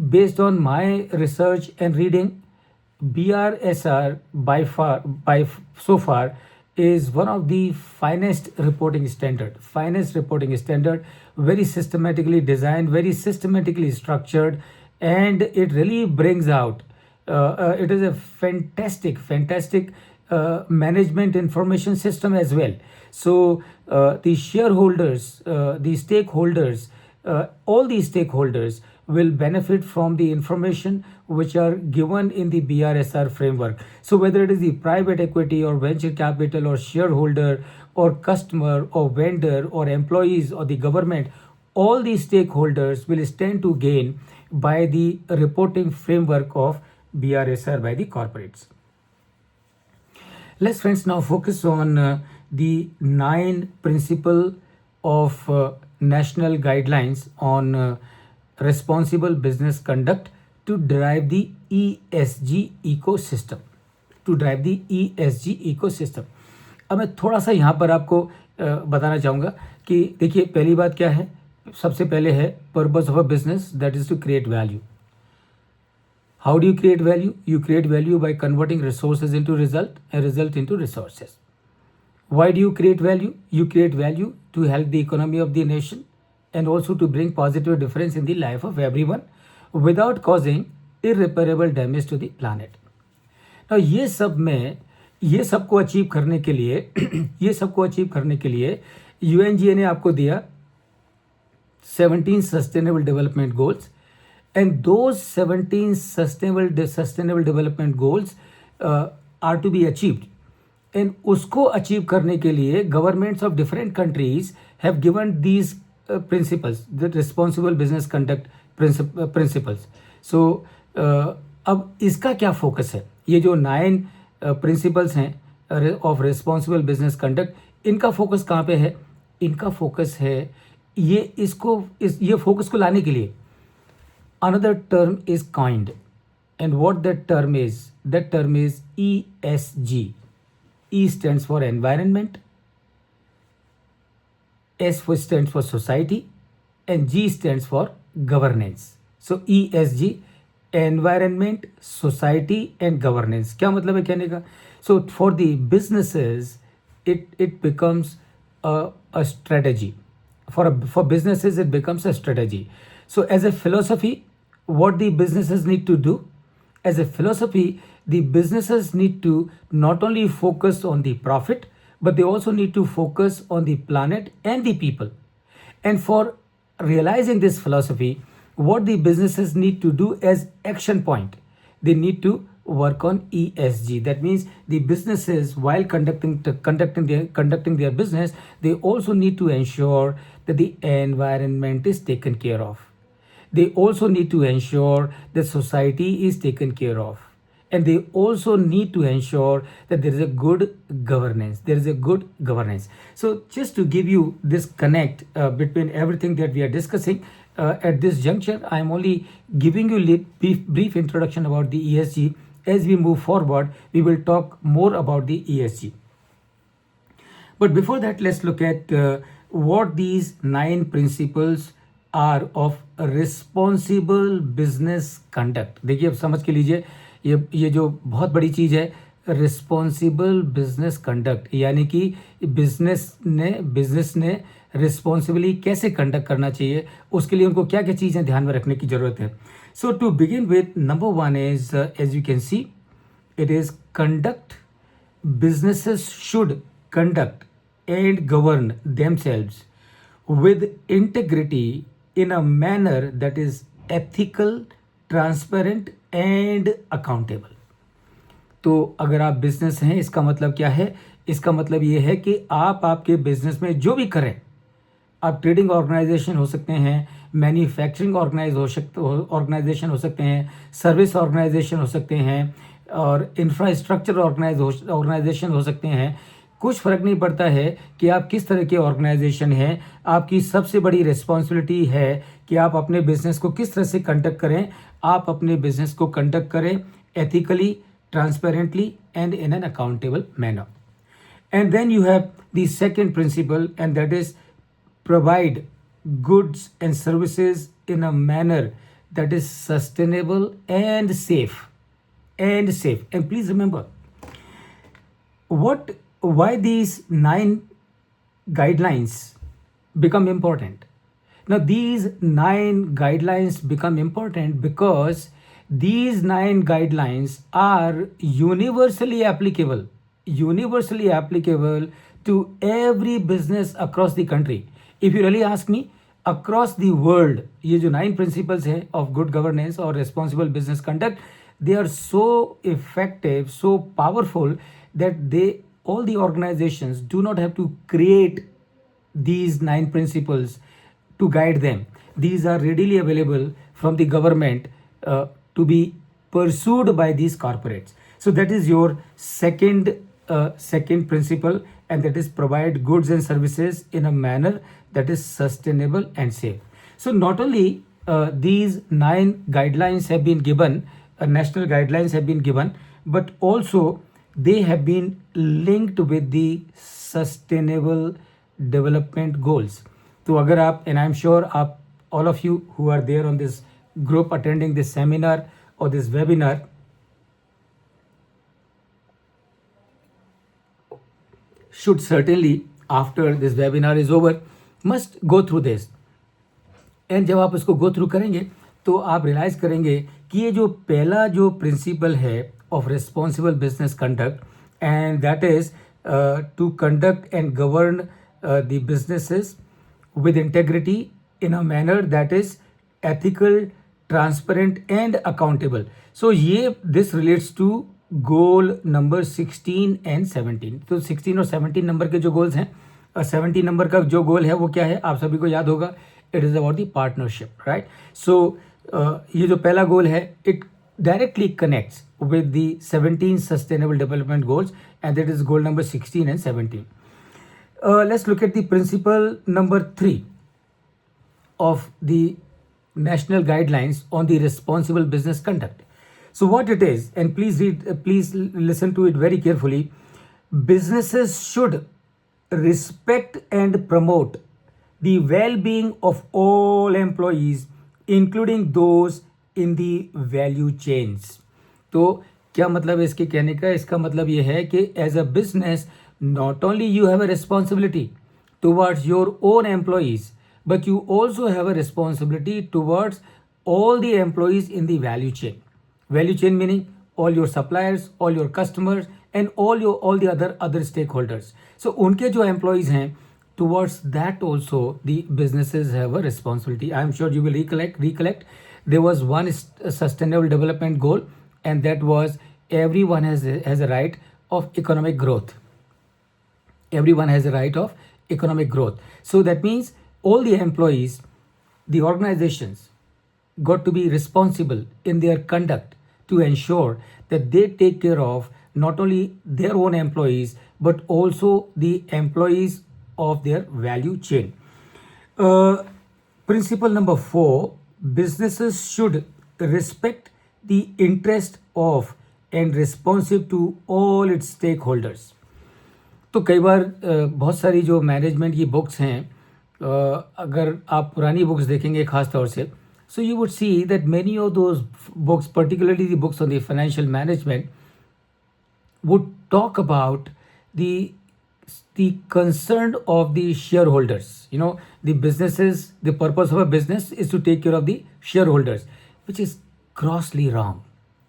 based on my research and reading, BRSR so far is one of the finest reporting standard, very systematically designed, very systematically structured, and it really brings out, it is a fantastic management information system as well. So the shareholders, the stakeholders, all these stakeholders will benefit from the information which are given in the BRSR framework. So whether it is the private equity or venture capital or shareholder or customer or vendor or employees or the government, all these stakeholders will stand to gain by the reporting framework of BRSR by the corporates. Let's, friends, now focus on the 9 principles of national guidelines on responsible business conduct to drive the ESG ecosystem. अब मैं थोड़ा सा यहाँ पर आपको बताना चाहूँगा कि देखिए, पहली बात क्या है. सबसे पहले है purpose of a business, that is to create value. How do you create value? You create value by converting resources into result and result into resources. Why do you create value? You create value to help the economy of the nation and also to bring positive difference in the life of everyone without causing irreparable damage to the planet. Now ये सबको achieve करने के लिए UNGA ने आपको दिया 17 sustainable development goals, and those 17 sustainable development goals are to be achieved. And उसको achieve करने के लिए governments of different countries have given these principles, the responsible business conduct principles. So अब इसका क्या फोकस है? ये जो 9 principles हैं of responsible business conduct, इनका फोकस कहाँ पे है? इनका फोकस है ये फोकस को लाने के लिए another term is coined, and what that term is ESG. E stands for environment, S stands for society, and G stands for governance. So ESG, environment, society and governance. क्या मतलब है कहने का? So for the businesses it becomes a strategy. For businesses it becomes a strategy. So as a philosophy, what the businesses need to do? As a philosophy, the businesses need to not only focus on the profit, but they also need to focus on the planet and the people. And for realizing this philosophy, what the businesses need to do as action point, they need to work on ESG. That means the businesses, while conducting their business, they also need to ensure that the environment is taken care of. They also need to ensure that society is taken care of, and they also need to ensure that there is a good governance. So just to give you this connect between everything that we are discussing at this juncture, I am only giving you brief introduction about the ESG. As we move forward, we will talk more about the ESG. But before that, let's look at what these 9 principles are of responsible business conduct. देखिए, अब समझ के लीजिए, ये जो बहुत बड़ी चीज़ है, रिस्पॉन्सिबल बिजनेस कंडक्ट, यानी कि बिजनेस ने रिस्पॉन्सिबली कैसे कंडक्ट करना चाहिए, उसके लिए उनको क्या क्या चीज़ें ध्यान में रखने की ज़रूरत है. So to begin with, number 1 is, as you can see, it is conduct. Businesses should conduct and govern themselves with integrity in a manner that is ethical, transparent and accountable. तो अगर आप बिजनेस हैं, इसका मतलब क्या है? इसका मतलब ये है कि आप आपके बिजनेस में जो भी करें, आप ट्रेडिंग ऑर्गेनाइजेशन हो सकते हैं, मैन्युफैक्चरिंग ऑर्गेनाइजेशन हो सकते हैं, सर्विस ऑर्गेनाइजेशन हो सकते हैं, और इंफ्रास्ट्रक्चर ऑर्गेनाइजेशन हो सकते हैं. कुछ फ़र्क नहीं पड़ता है कि आप किस तरह के ऑर्गेनाइजेशन हैं. आपकी सबसे बड़ी रिस्पॉन्सिबिलिटी है कि आप अपने बिजनेस को किस तरह से कंडक्ट करें. आप अपने बिजनेस को कंडक्ट करें ethically, transparently and in an accountable manner. And then you have the second principle, and that is provide goods and services in a manner that is sustainable and safe. And please remember why these 9 guidelines become important. Now these 9 guidelines become important because these 9 guidelines are universally applicable to every business across the country. If you really ask me, across the world, ये जो 9 principles हैं of good governance or responsible business conduct, they are so effective, so powerful that all the organizations do not have to create these 9 principles to guide them. These are readily available from the government to be pursued by these corporates. So that is your second principle, and that is provide goods and services in a manner that is sustainable and safe. So not only these 9 guidelines have been given, national guidelines have been given, but also they have been linked with the sustainable development goals. तो अगर आप, and I'm sure आप, all of you who are there on this group attending this seminar or this webinar, should certainly, after this webinar is over, must go through this. And जब आप इसको go through करेंगे तो आप realise करेंगे कि ये जो पहला जो प्रिंसिपल है of responsible business conduct, and that is to conduct and govern the businesses with integrity in a manner that is ethical, transparent and accountable. So this relates to goal number 16 and 17. तो 16 और 17 number के जो goals हैं, 17 number का जो गोल है वो क्या है, आप सभी को याद होगा, it is about the partnership, right. So ये जो पहला गोल है, it directly connects with the 17 sustainable development goals, and that is goal number 16 and 17. Let's look at the principle number 3 of the national guidelines on the responsible business conduct. So what it is, and please listen to it very carefully. Businesses should respect and promote the well-being of all employees, including those in the value chains. तो क्या मतलब है इसके कहने का? इसका मतलब ये है कि as a business, not only you have a responsibility towards your own employees, but you also have a responsibility towards all the employees in the value chain. Value chain meaning all your suppliers, all your customers, and all the other stakeholders. So उनके जो employees हैं, towards that also the businesses have a responsibility. I am sure you will recollect. There was one sustainable development goal, and that was everyone has a right of economic growth. Everyone has a right of economic growth. So that means all the employees, the organizations got to be responsible in their conduct to ensure that they take care of not only their own employees but also the employees of their value chain. uh, Principle number 4, businesses should respect the interest of and responsive to all its stakeholders. तो कई बार बहुत सारी जो management की books हैं, अगर आप पुरानी बुक्स देखेंगे खास तौर से, so you would see that many of those books, particularly the books on the financial management, would talk about the concern of the shareholders. You know, the businesses, the purpose of a business is to take care of the shareholders, which is grossly wrong.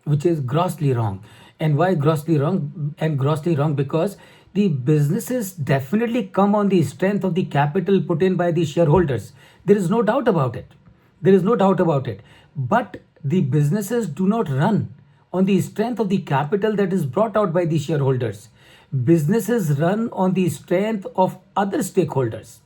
And why grossly wrong? And grossly wrong because the businesses definitely come on the strength of the capital put in by the shareholders. There is no doubt about it. But the businesses do not run on the strength of the capital that is brought out by the shareholders. Businesses run on the strength of other stakeholders.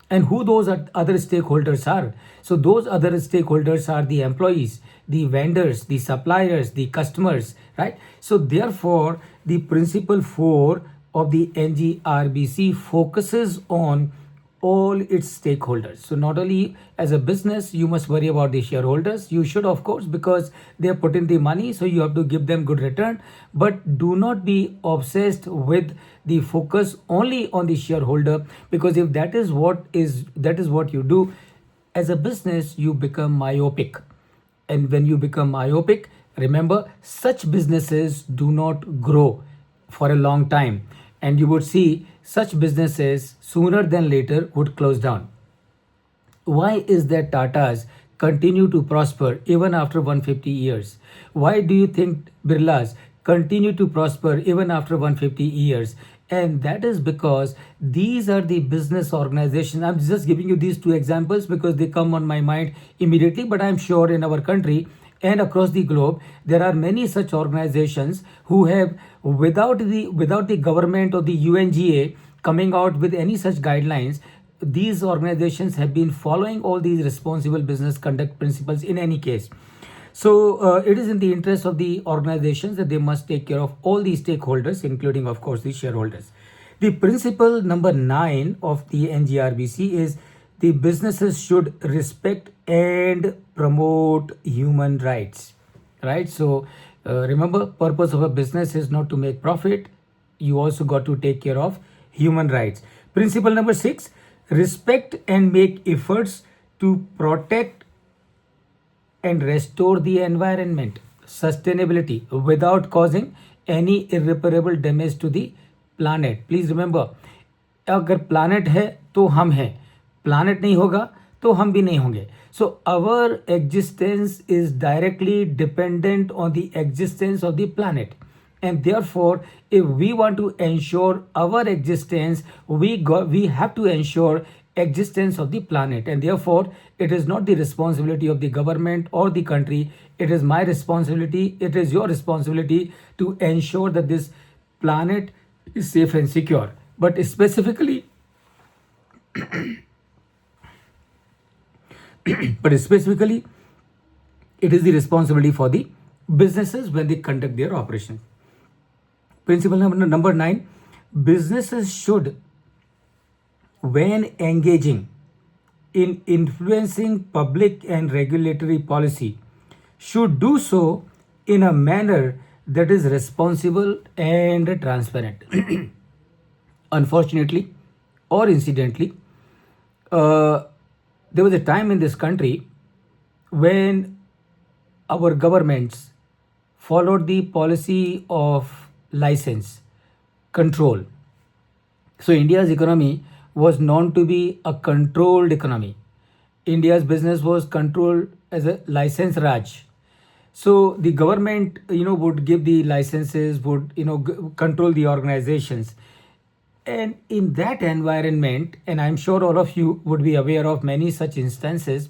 And who those other stakeholders are? So those other stakeholders are the employees, the vendors, the suppliers, the customers, right? So therefore, the principle 4 of the NGRBC focuses on all its stakeholders. So not only as a business you must worry about the shareholders, you should of course, because they have put in the money, so you have to give them good return, but do not be obsessed with the focus only on the shareholder, because if that is what you do as a business, you become myopic. And when you become myopic, remember, such businesses do not grow for a long time, and you would see such businesses sooner than later would close down. Why is that Tatas continue to prosper even after 150 years? Why do you think Birlas continue to prosper even after 150 years? And that is because these are the business organizations. I'm just giving you these two examples because they come on my mind immediately, but I'm sure in our country and across the globe there are many such organizations who have, without the government or the UNGA coming out with any such guidelines, these organizations have been following all these responsible business conduct principles in any case. So it is in the interest of the organizations that they must take care of all the stakeholders, including of course the shareholders. The principle number 9 of the NGRBC is the businesses should respect and promote human rights, right? So remember, purpose of a business is not to make profit. You also got to take care of human rights. Principle number 6, respect and make efforts to protect and restore the environment, sustainability, without causing any irreparable damage to the planet. Please remember, अगर planet है तो हम हैं, planet नहीं होगा तो हम भी नहीं होंगे. So our existence is directly dependent on the existence of the planet, and therefore if we want to ensure our existence, we have to ensure existence of the planet, and therefore it is not the responsibility of the government or the country. It is my responsibility, it is your responsibility to ensure that this planet is safe and secure. But specifically it is the responsibility for the businesses when they conduct their operations. Principle number 9, businesses should, when engaging in influencing public and regulatory policy, should do so in a manner that is responsible and transparent. Unfortunately or incidentally, there was a time in this country when our governments followed the policy of license control. So India's economy was known to be a controlled economy. India's business was controlled as a license Raj. So the government, would give the licenses, would, control the organizations. And in that environment, and I'm sure all of you would be aware of many such instances,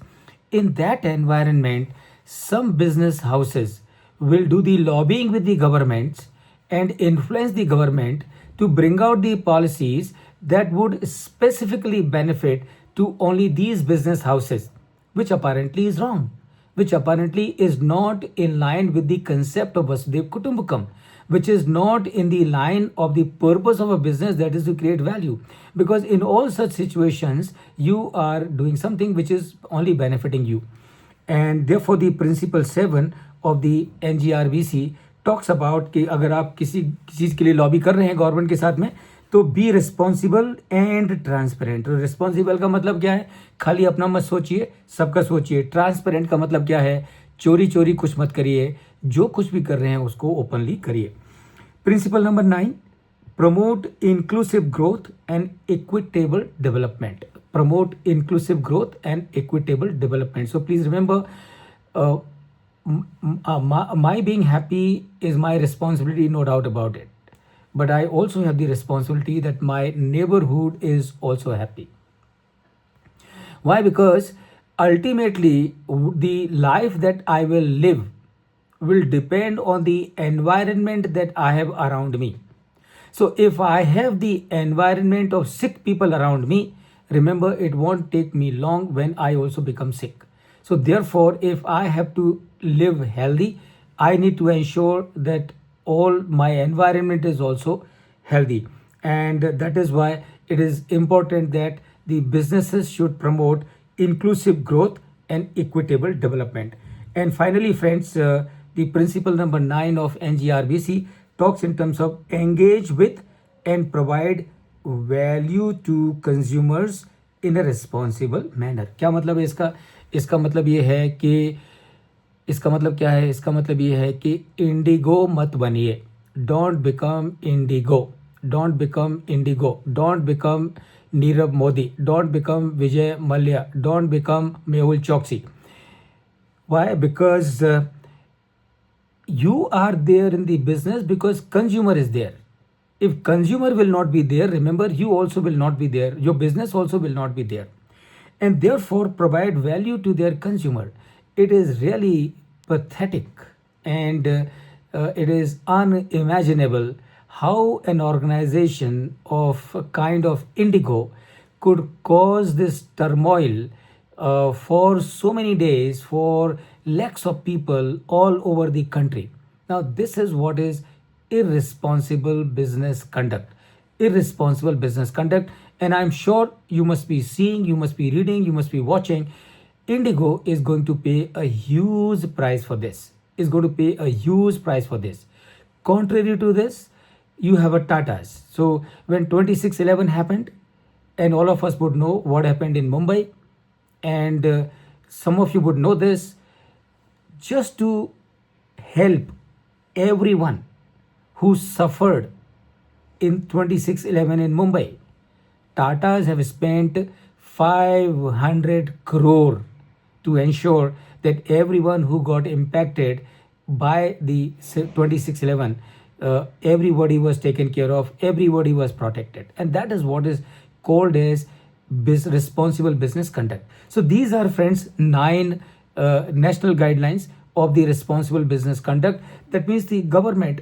in that environment, some business houses will do the lobbying with the governments and influence the government to bring out the policies that would specifically benefit to only these business houses, which apparently is wrong, which apparently is not in line with the concept of Vasudev Kutumbakam, which is not in the line of the purpose of a business, that is to create value. Because in all such situations, you are doing something which is only benefiting you. And therefore the principle 7 of the NGRBC talks about कि अगर आप किसी चीज़ के लिए lobby कर रहे हैं government के साथ में, तो be responsible and transparent. Responsible का मतलब क्या है? खाली अपना मत सोचिए, सबका सोचिए. ट्रांसपेरेंट का मतलब क्या है? चोरी चोरी कुछ मत करिए, जो कुछ भी कर रहे हैं उसको ओपनली करिए. Principle number 9, promote inclusive growth and equitable development. Promote inclusive growth and equitable development. So please remember, my being happy is my responsibility, no doubt about it. But I also have the responsibility that my neighborhood is also happy. Why? Because ultimately the life that I will live will depend on the environment that I have around me. So if I have the environment of sick people around me, remember, it won't take me long when I also become sick. So therefore, if I have to live healthy, I need to ensure that all my environment is also healthy. And that is why it is important that the businesses should promote inclusive growth and equitable development. And finally, friends, the principle number 9 of NGRBC talks in terms of engage with and provide value to consumers in a responsible manner. क्या मतलब है इसका? इसका मतलब ये है कि इसका मतलब क्या है? इसका मतलब ये है कि इंडिगो मत बनिए. Don't become Indigo. Don't become Indigo. Don't become Nirav Modi. Don't become Vijay Mallya. Don't become Mehul चौकसी. Why? Because you are there in the business because consumer is there. If consumer will not be there, remember, you also will not be there. Your business also will not be there. And therefore provide value to their consumer. It is really pathetic and it is unimaginable how an organization of a kind of Indigo could cause this turmoil for so many days for lakhs of people all over the country. Now, this is what is irresponsible business conduct. Irresponsible business conduct. And I'm sure you must be seeing, you must be reading, you must be watching. Indigo is going to pay a huge price for this. Is going to pay a huge price for this. Contrary to this, you have a Tatas. So when 26/11 happened, and all of us would know what happened in Mumbai, and some of you would know this, just to help everyone who suffered in 26/11 in Mumbai, Tatas have spent 500 crore to ensure that everyone who got impacted by the 26/11, everybody was taken care of, everybody was protected. And that is what is called as responsible business conduct. So these are, friends, 9 national guidelines of the responsible business conduct. That means the government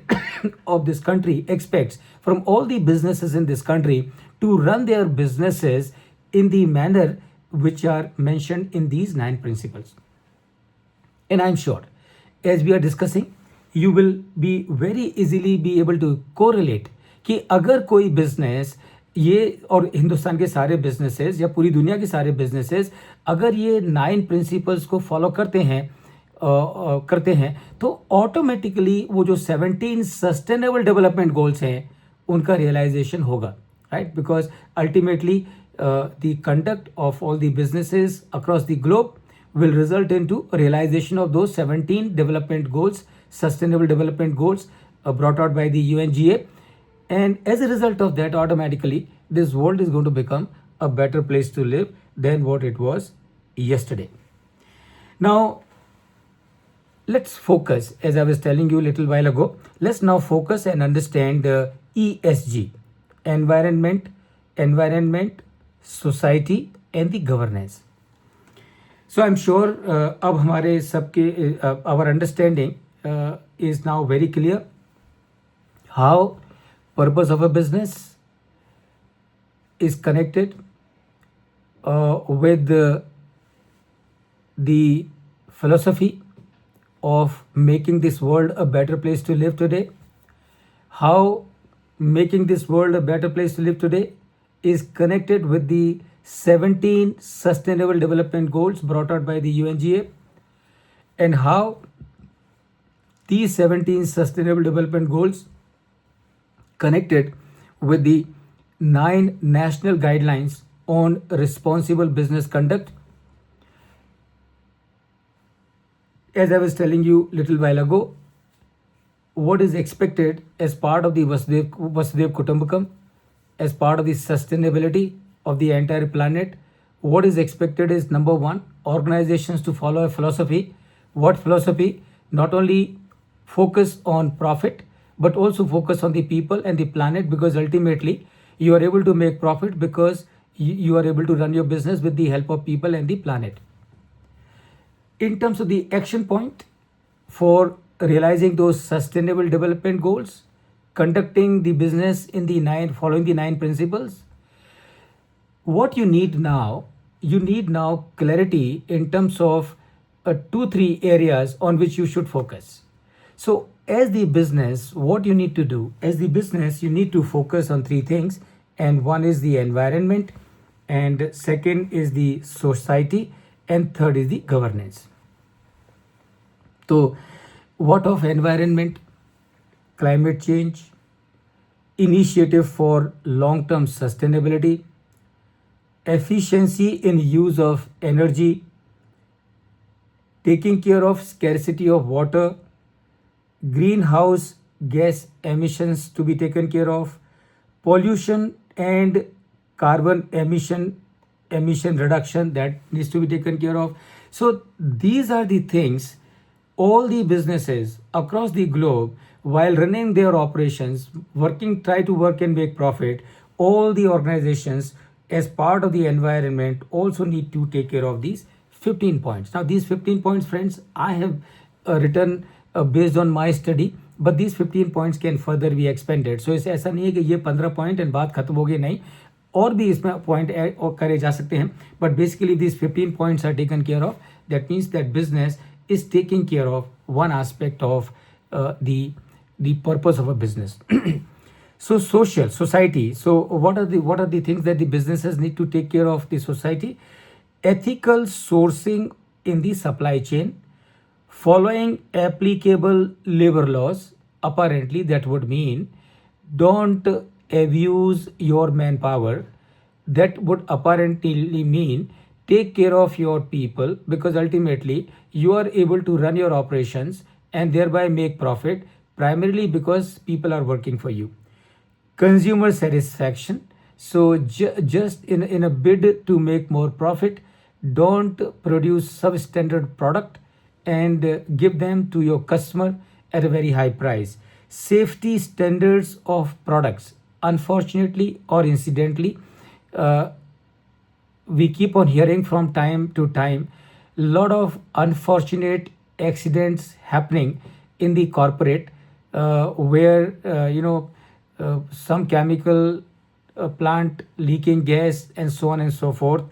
of this country expects from all the businesses in this country to run their businesses in the manner which are mentioned in these 9 principles. And I'm sure as we are discussing, you will be very easily be able to correlate कि अगर कोई business ये और हिंदुस्तान के सारे businesses या पूरी दुनिया के सारे बिजनेसेस अगर ये 9 प्रिंसिपल्स को फॉलो करते हैं तो ऑटोमेटिकली वो जो 17 सस्टेनेबल डेवलपमेंट गोल्स हैं उनका रियलाइजेशन होगा, right? Because ultimately the conduct of all the businesses across the globe will result into realization of those 17 development goals, sustainable development goals brought out by the UNGA. And as a result of that, automatically, this world is going to become a better place to live than what it was yesterday. Now, let's focus, as I was telling you a little while ago, let's now focus and understand ESG, environment, society, and the governance. So I'm sure अब हमारे सबके our understanding is now very clear. How purpose of a business is connected with the philosophy of making this world a better place to live today. How making this world a better place to live today is connected with the 17 Sustainable Development Goals brought out by the UNGA, and how these 17 Sustainable Development Goals connected with the 9 national guidelines on responsible business conduct. As I was telling you a little while ago, what is expected as part of the Vasudev Kutumbakam, as part of the sustainability of the entire planet. What is expected is, number one, organizations to follow a philosophy. What philosophy? Not only focus on profit, but also focus on the people and the planet, because ultimately you are able to make profit because you are able to run your business with the help of people and the planet. In terms of the action point for realizing those sustainable development goals, conducting the business in the following the 9 principles, what you need now clarity in terms of 2-3 areas on which you should focus. So as the business, what you need to do as the business, you need to focus on 3 things, and one is the environment, and second is the society, and third is the governance. So what of environment? Climate change, initiative for long-term sustainability, efficiency in use of energy, taking care of scarcity of water, greenhouse gas emissions to be taken care of, pollution and carbon emission reduction that needs to be taken care of. So these are the things all the businesses across the globe, while running their operations, try to work and make profit, all the organizations as part of the environment also need to take care of these 15 points. Now these 15 points, friends, I have written based on my study, but these 15 points can further be expanded. So इसे ऐसा नहीं है कि ये 15 point and बात खत्म हो गई, नहीं, और भी इसमें पॉइंट ऐड करे जा सकते हैं, but basically these 15 points are taken care of. That means that business is taking care of one aspect of the purpose of a business. So society. So what are the things that the businesses need to take care of the society? Ethical sourcing in the supply chain, following applicable labor laws. Apparently that would mean don't abuse your manpower. That would apparently mean take care of your people, because ultimately you are able to run your operations and thereby make profit, primarily because people are working for you. Consumer satisfaction. So just in a bid to make more profit, don't produce substandard product and give them to your customer at a very high price. Safety standards of products. Unfortunately or incidentally, we keep on hearing from time to time a lot of unfortunate accidents happening in the corporate, where some chemical plant leaking gas and so on and so forth,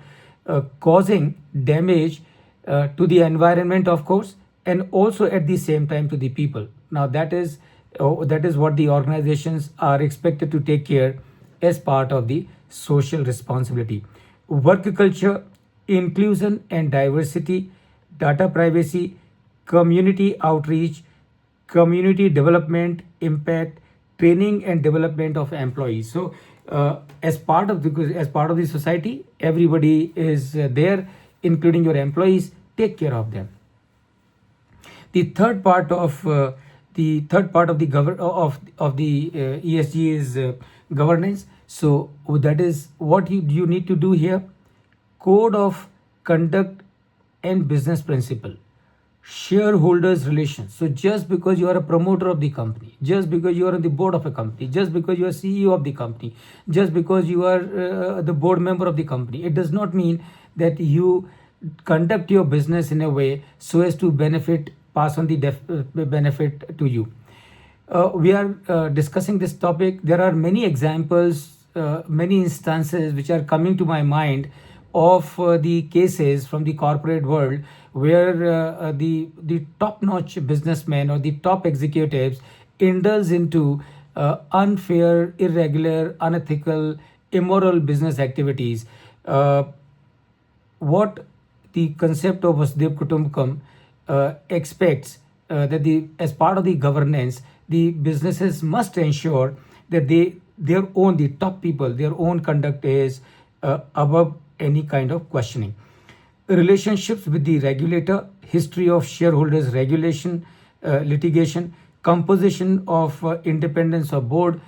causing damage to the environment, of course, and also at the same time to the people. Now that is what the organizations are expected to take care as part of the social responsibility. Work culture, inclusion and diversity, data privacy, community outreach, community development, impact, training and development of employees. So as part of the society, everybody is there, including your employees. Take care of them. The third part of the ESG is governance. So that is what you need to do here. Code of conduct and business principle. Shareholders relations. So just because you are a promoter of the company, just because you are on the board of a company, just because you are CEO of the company, just because you are the board member of the company, it does not mean that you conduct your business in a way so as to benefit pass on the benefit to you. We are discussing this topic. There are many examples, many instances which are coming to my mind of the cases from the corporate world where the top-notch businessmen or the top executives indulge into unfair, irregular, unethical, immoral business activities. What the concept of Vasudhaiva Kutumbakam expects that as part of the governance, the businesses must ensure that their own, the top people, their own conduct is above any kind of questioning. Relationships with the regulator, history of shareholders regulation, litigation, composition of independence of board.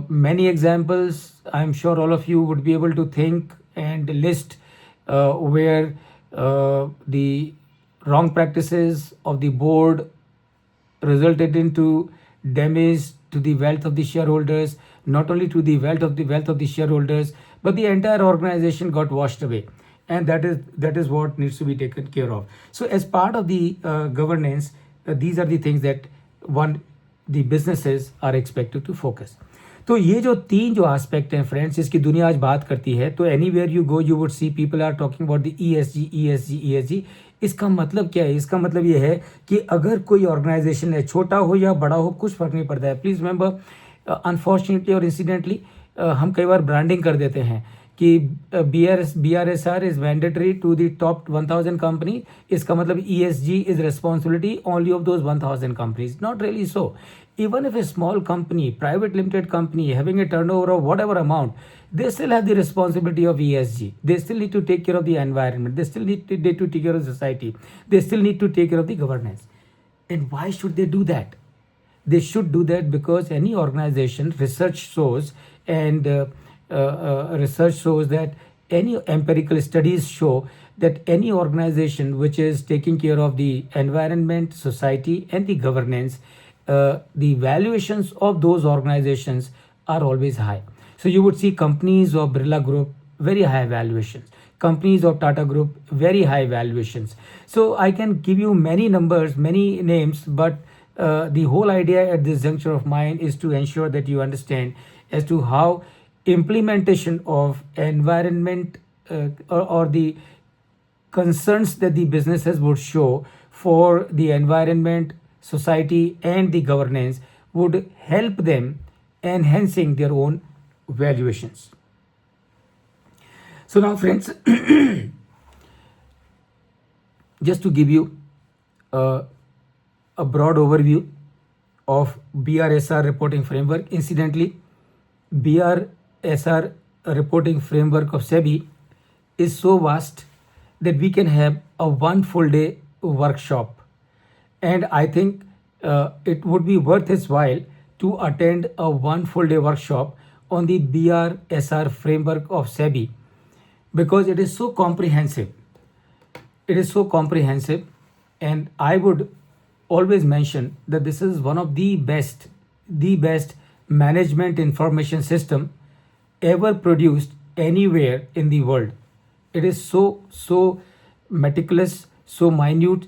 Many examples, I'm sure all of you would be able to think and list where the wrong practices of the board resulted into damage to the wealth of the shareholders, not only to the wealth of the shareholders, but the entire organization got washed away. And that is what needs to be taken care of. So as part of the governance, these are the things that the businesses are expected to focus. तो ये जो तीन जो aspect हैं friends, इसकी दुनिया आज बात करती है. तो anywhere you go you would see people are talking about the ESG. इसका मतलब क्या है? इसका मतलब ये है कि अगर कोई ऑर्गेनाइजेशन है, छोटा हो या बड़ा हो, कुछ फर्क नहीं पड़ता है. प्लीज़ रिमेंबर, अनफॉर्चुनेटली और इंसिडेंटली हम कई बार ब्रांडिंग कर देते हैं कि BRSR is mandatory to the top 1000 company. इसका मतलब ESG is responsibility only of those 1000 companies. Not really so. Even if a small company, private limited company, having a turnover of whatever amount, they still have the responsibility of ESG. They still need to take care of the environment. They still need to take care of society. They still need to take care of the governance. And why should they do that? They should do that because any organization, research shows that any empirical studies show that any organization which is taking care of the environment, society, and the governance, the valuations of those organizations are always high. So you would see companies of Birla Group, very high valuations. Companies of Tata Group, very high valuations. So I can give you many numbers, many names, but the whole idea at this juncture of mine is to ensure that you understand as to how implementation of environment or the concerns that the businesses would show for the environment, society, and the governance would help them enhancing their own valuations. So now friends, just to give you a broad overview of BRSR reporting framework. Incidentally, BRSR reporting framework of SEBI is so vast that we can have a one full day workshop. And I think it would be worth its while to attend a one full day workshop on the BRSR framework of SEBI because it is so comprehensive. It is so comprehensive, and I would always mention that this is one of the best management information system ever produced anywhere in the world. It is so meticulous, so minute,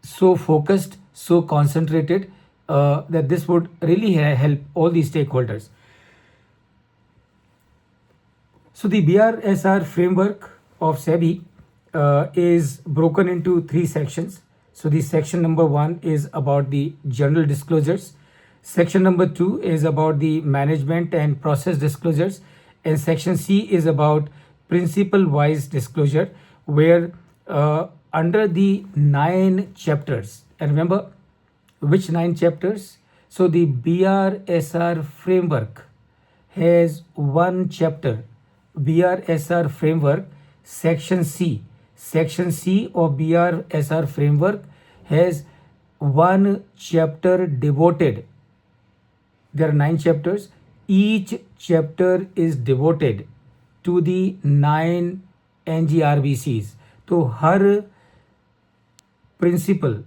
so focused, so concentrated that this would really help all the stakeholders. So the BRSR framework of SEBI is broken into 3 sections. So the section number 1 is about the general disclosures. Section number 2 is about the management and process disclosures. And section C is about principle-wise disclosure, where under the 9 chapters, and remember which 9 chapters? So the BRSR framework has 1 chapter, BRSR framework, section C. Section C of BRSR framework has 1 chapter devoted. There are 9 chapters. Each chapter is devoted to the 9 NGRBCs. तो हर principal,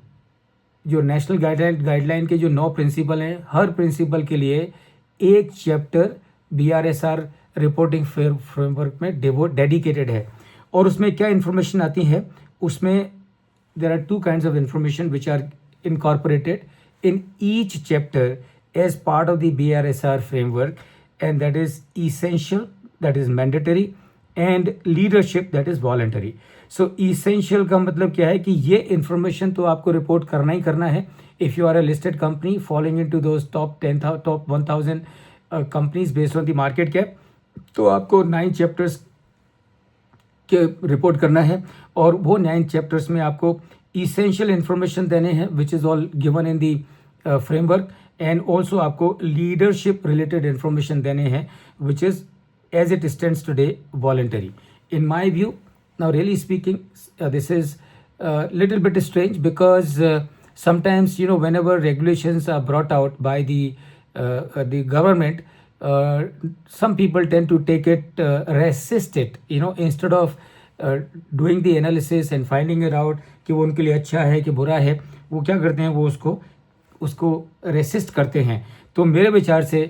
जो national guideline के जो 9 principal हैं, हर principal के लिए एक chapter BRSR reporting framework में dedicated है. और उसमें क्या इन्फॉर्मेशन आती है? उसमें there are 2 kinds of information which are incorporated in each chapter as part of the BRSR framework, and that is essential, that is mandatory, and leadership, that is voluntary. So essential का मतलब क्या है कि ये information तो आपको report करना ही करना है. If you are a listed company falling into those top 10,000, top 1,000 companies based on the market cap, तो आपको 9 chapters के रिपोर्ट करना है, और वो 9 chapters में आपको essential information देने हैं which is all given in the framework, and also आपको leadership related information देने हैं which is as it stands today voluntary. In my view, now really speaking, this is a little bit strange because sometimes, you know, whenever regulations are brought out by the government, some people tend to take it, resist it, you know, instead of doing the analysis and finding it out कि वो उनके लिए अच्छा है कि बुरा है, वो क्या करते हैं, वो उसको रेसिस्ट करते हैं. तो मेरे विचार से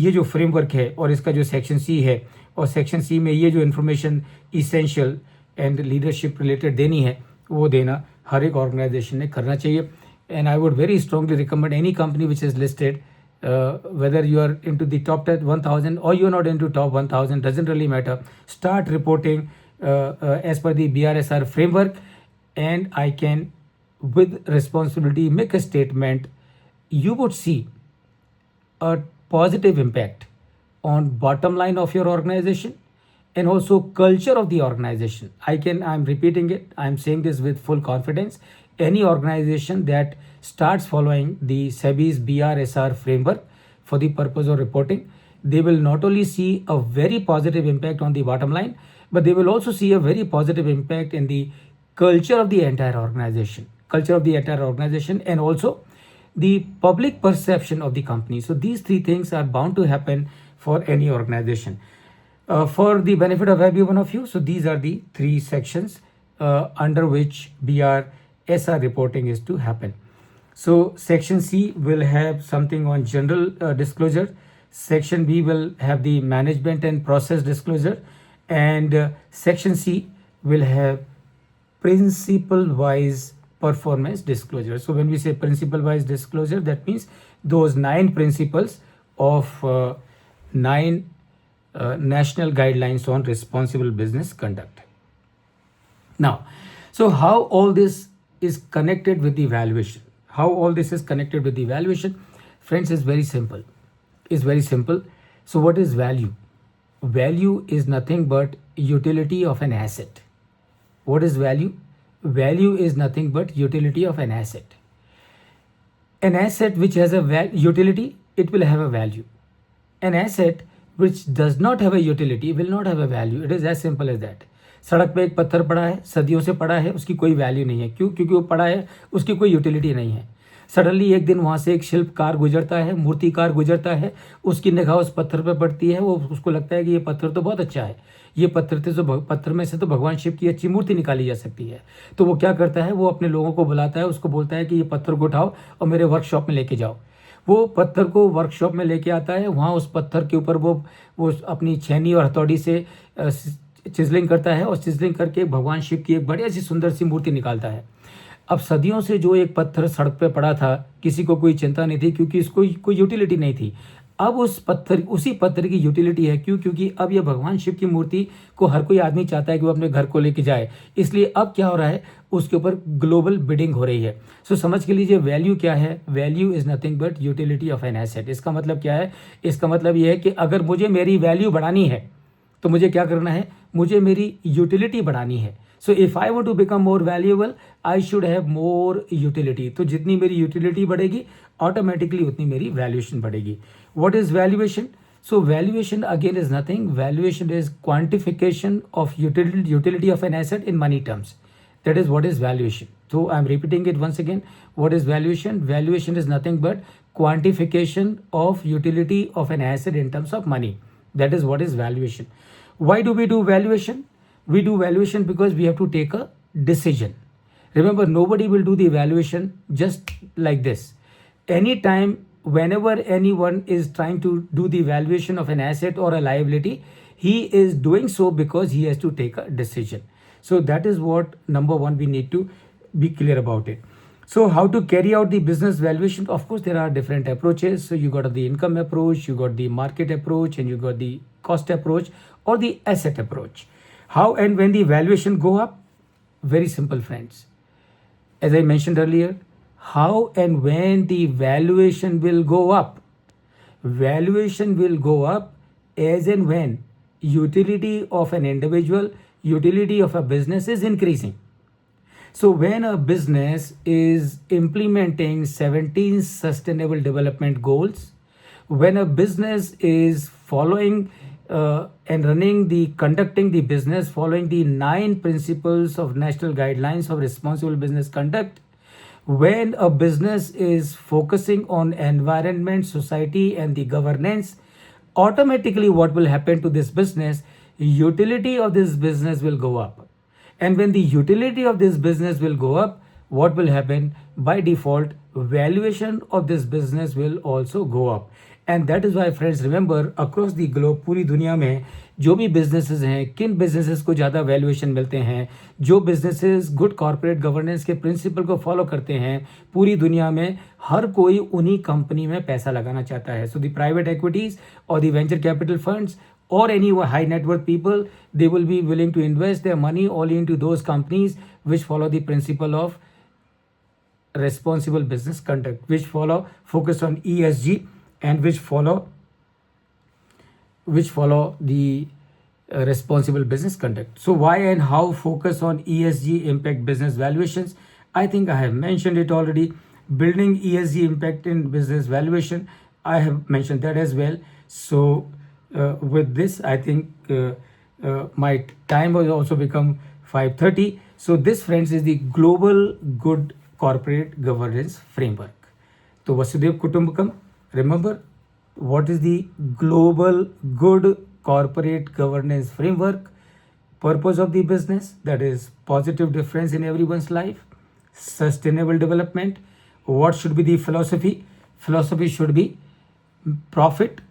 ये जो फ्रेमवर्क है और इसका जो सेक्शन सी है, और सेक्शन सी में ये जो information essential and leadership related देनी है, वो देना हर एक ऑर्गेनाइजेशन ने करना चाहिए. And I would very strongly recommend any company which is listed, whether you are into the top 1,000 or you're not into top 1,000, doesn't really matter. Start reporting as per the BRSR framework, and I can, with responsibility, make a statement. You would see a positive impact on bottom line of your organization and also culture of the organization. I'm repeating it, I'm saying this with full confidence. Any organization that starts following the SEBI's BRSR framework for the purpose of reporting, they will not only see a very positive impact on the bottom line, but they will also see a very positive impact in the culture of the entire organization, and also the public perception of the company. So these three things are bound to happen for any organization. For the benefit of every one of you, so these are the 3 sections under which BRSR reporting is to happen. So section C will have something on general disclosure. Section B will have the management and process disclosure, and section C will have principle-wise performance disclosure. So when we say principle-wise disclosure, that means those 9 principles of 9 national guidelines on responsible business conduct. Now, so how all this is connected with the valuation? Friends, is very simple. So what is value? Value is nothing but utility of an asset. What is value? Value is nothing but utility of an asset. An asset which has a utility, it will have a value. An asset which does not have a utility will not have a value. It is as simple as that. सड़क पे एक पत्थर पड़ा है, सदियों से पड़ा है, उसकी कोई वैल्यू नहीं है. क्यों? क्योंकि वो पड़ा है, उसकी कोई यूटिलिटी नहीं है. सडनली एक दिन वहाँ से एक शिल्पकार गुजरता है, मूर्तिकार गुजरता है, उसकी निगाह उस पत्थर पर पड़ती है, वो उसको लगता है कि ये पत्थर तो बहुत अच्छा है, ये पत्थर में से तो भगवान शिव की अच्छी मूर्ति निकाली जा सकती है. तो वो क्या करता है, वो अपने लोगों को बुलाता है, उसको बोलता है कि ये पत्थर को उठाओ और मेरे वर्कशॉप में लेके जाओ. वो पत्थर को वर्कशॉप में लेके आता है, वहाँ उस पत्थर के ऊपर वो अपनी छेनी और हथौड़ी से चिजलिंग करता है, और चिजलिंग करके भगवान शिव की एक बड़ी सी सुंदर सी मूर्ति निकालता है. अब सदियों से जो एक पत्थर सड़क पे पड़ा था, किसी को कोई चिंता नहीं थी, क्योंकि इसको कोई यूटिलिटी नहीं थी. अब उसी पत्थर की यूटिलिटी है. क्यों? क्योंकि अब ये भगवान शिव की मूर्ति को हर कोई आदमी चाहता है कि वो अपने घर को लेके जाए. इसलिए अब क्या हो रहा है, उसके ऊपर ग्लोबल बिडिंग हो रही है. सो समझ के लीजिए वैल्यू क्या है. Value is nothing but utility of an asset. इसका मतलब क्या है? इसका मतलब ये है कि अगर मुझे मेरी वैल्यू बढ़ानी है तो मुझे क्या करना है, मुझे मेरी यूटिलिटी बढ़ानी है. So if I want to become more valuable, I should have more utility. तो जितनी मेरी यूटिलिटी बढ़ेगी, ऑटोमेटिकली उतनी मेरी वैल्यूएशन बढ़ेगी. What is valuation? So valuation again is nothing. Valuation is quantification of utility of an asset in money terms. That is what is valuation. So I am repeating it once again. What is valuation? Valuation is nothing but quantification of utility of an asset in terms of money. That is what is valuation. Why do we do valuation? We do valuation because we have to take a decision. Remember, nobody will do the valuation just like this. Anytime, whenever anyone is trying to do the valuation of an asset or a liability, he is doing so because he has to take a decision. So that is what number one we need to be clear about it. So how to carry out the business valuation? Of course, there are different approaches. So you got the income approach, you got the market approach, and you got the cost approach or the asset approach. How and when the valuation go up? Very simple, friends. As I mentioned earlier, how and when the valuation will go up? Valuation will go up as and when utility of an individual, utility of a business is increasing. So when a business is implementing 17 sustainable development goals, when a business is following and conducting the business following the 9 principles of national guidelines of responsible business conduct, when a business is focusing on environment, society, and the governance, automatically what will happen to this business? Utility of this business will go up. And when the utility of this business will go up, what will happen? By default, valuation of this business will also go up. And that is why, friends, remember, across the globe, पूरी दुनिया में जो भी businesses हैं, किन businesses को ज़्यादा valuation मिलते हैं, जो businesses good corporate governance के principle को follow करते हैं, पूरी दुनिया में हर कोई उन्हीं कंपनी में पैसा लगाना चाहता है. So the private equities or the venture capital funds or any high net worth people, they will be willing to invest their money only into those companies which follow the principle of responsible business conduct, which focus on ESG, and which follow the responsible business conduct. So why and how focus on ESG impact business valuations? I think I have mentioned it already. Building ESG impact in business valuation, I have mentioned that as well. So with this, I think my time will also become 5:30. So this, friends, is the global good corporate governance framework. So Vasudev Kutumbakam, remember what is the global good corporate governance framework? Purpose of the business, that is positive difference in everyone's life. Sustainable development, what should be the philosophy? Philosophy should be profit,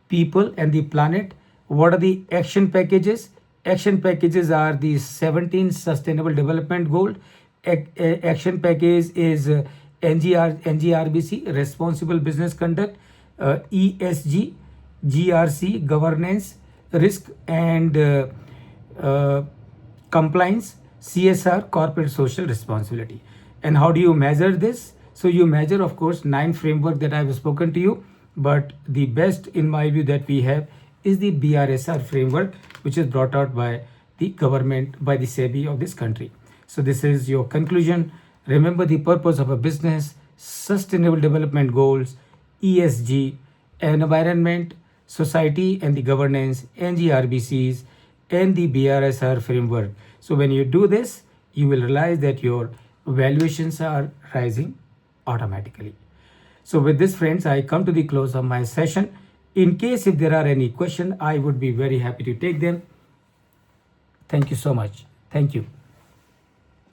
people, and the planet. What are the action packages? Action packages are the 17 sustainable development goals. Action package is NGRBC, responsible business conduct, ESG, GRC, governance, risk and compliance, CSR, corporate social responsibility. And how do you measure this? So you measure, of course, 9 framework that I have spoken to you, but the best in my view that we have is the BRSR framework, which is brought out by the government, by the SEBI of this country. So this is your conclusion. Remember the purpose of a business, sustainable development goals, ESG, environment, society and the governance, NGRBCs, and the BRSR framework. So when you do this, you will realize that your valuations are rising automatically. So with this, friends, I come to the close of my session. In case if there are any questions, I would be very happy to take them. Thank you so much. Thank you.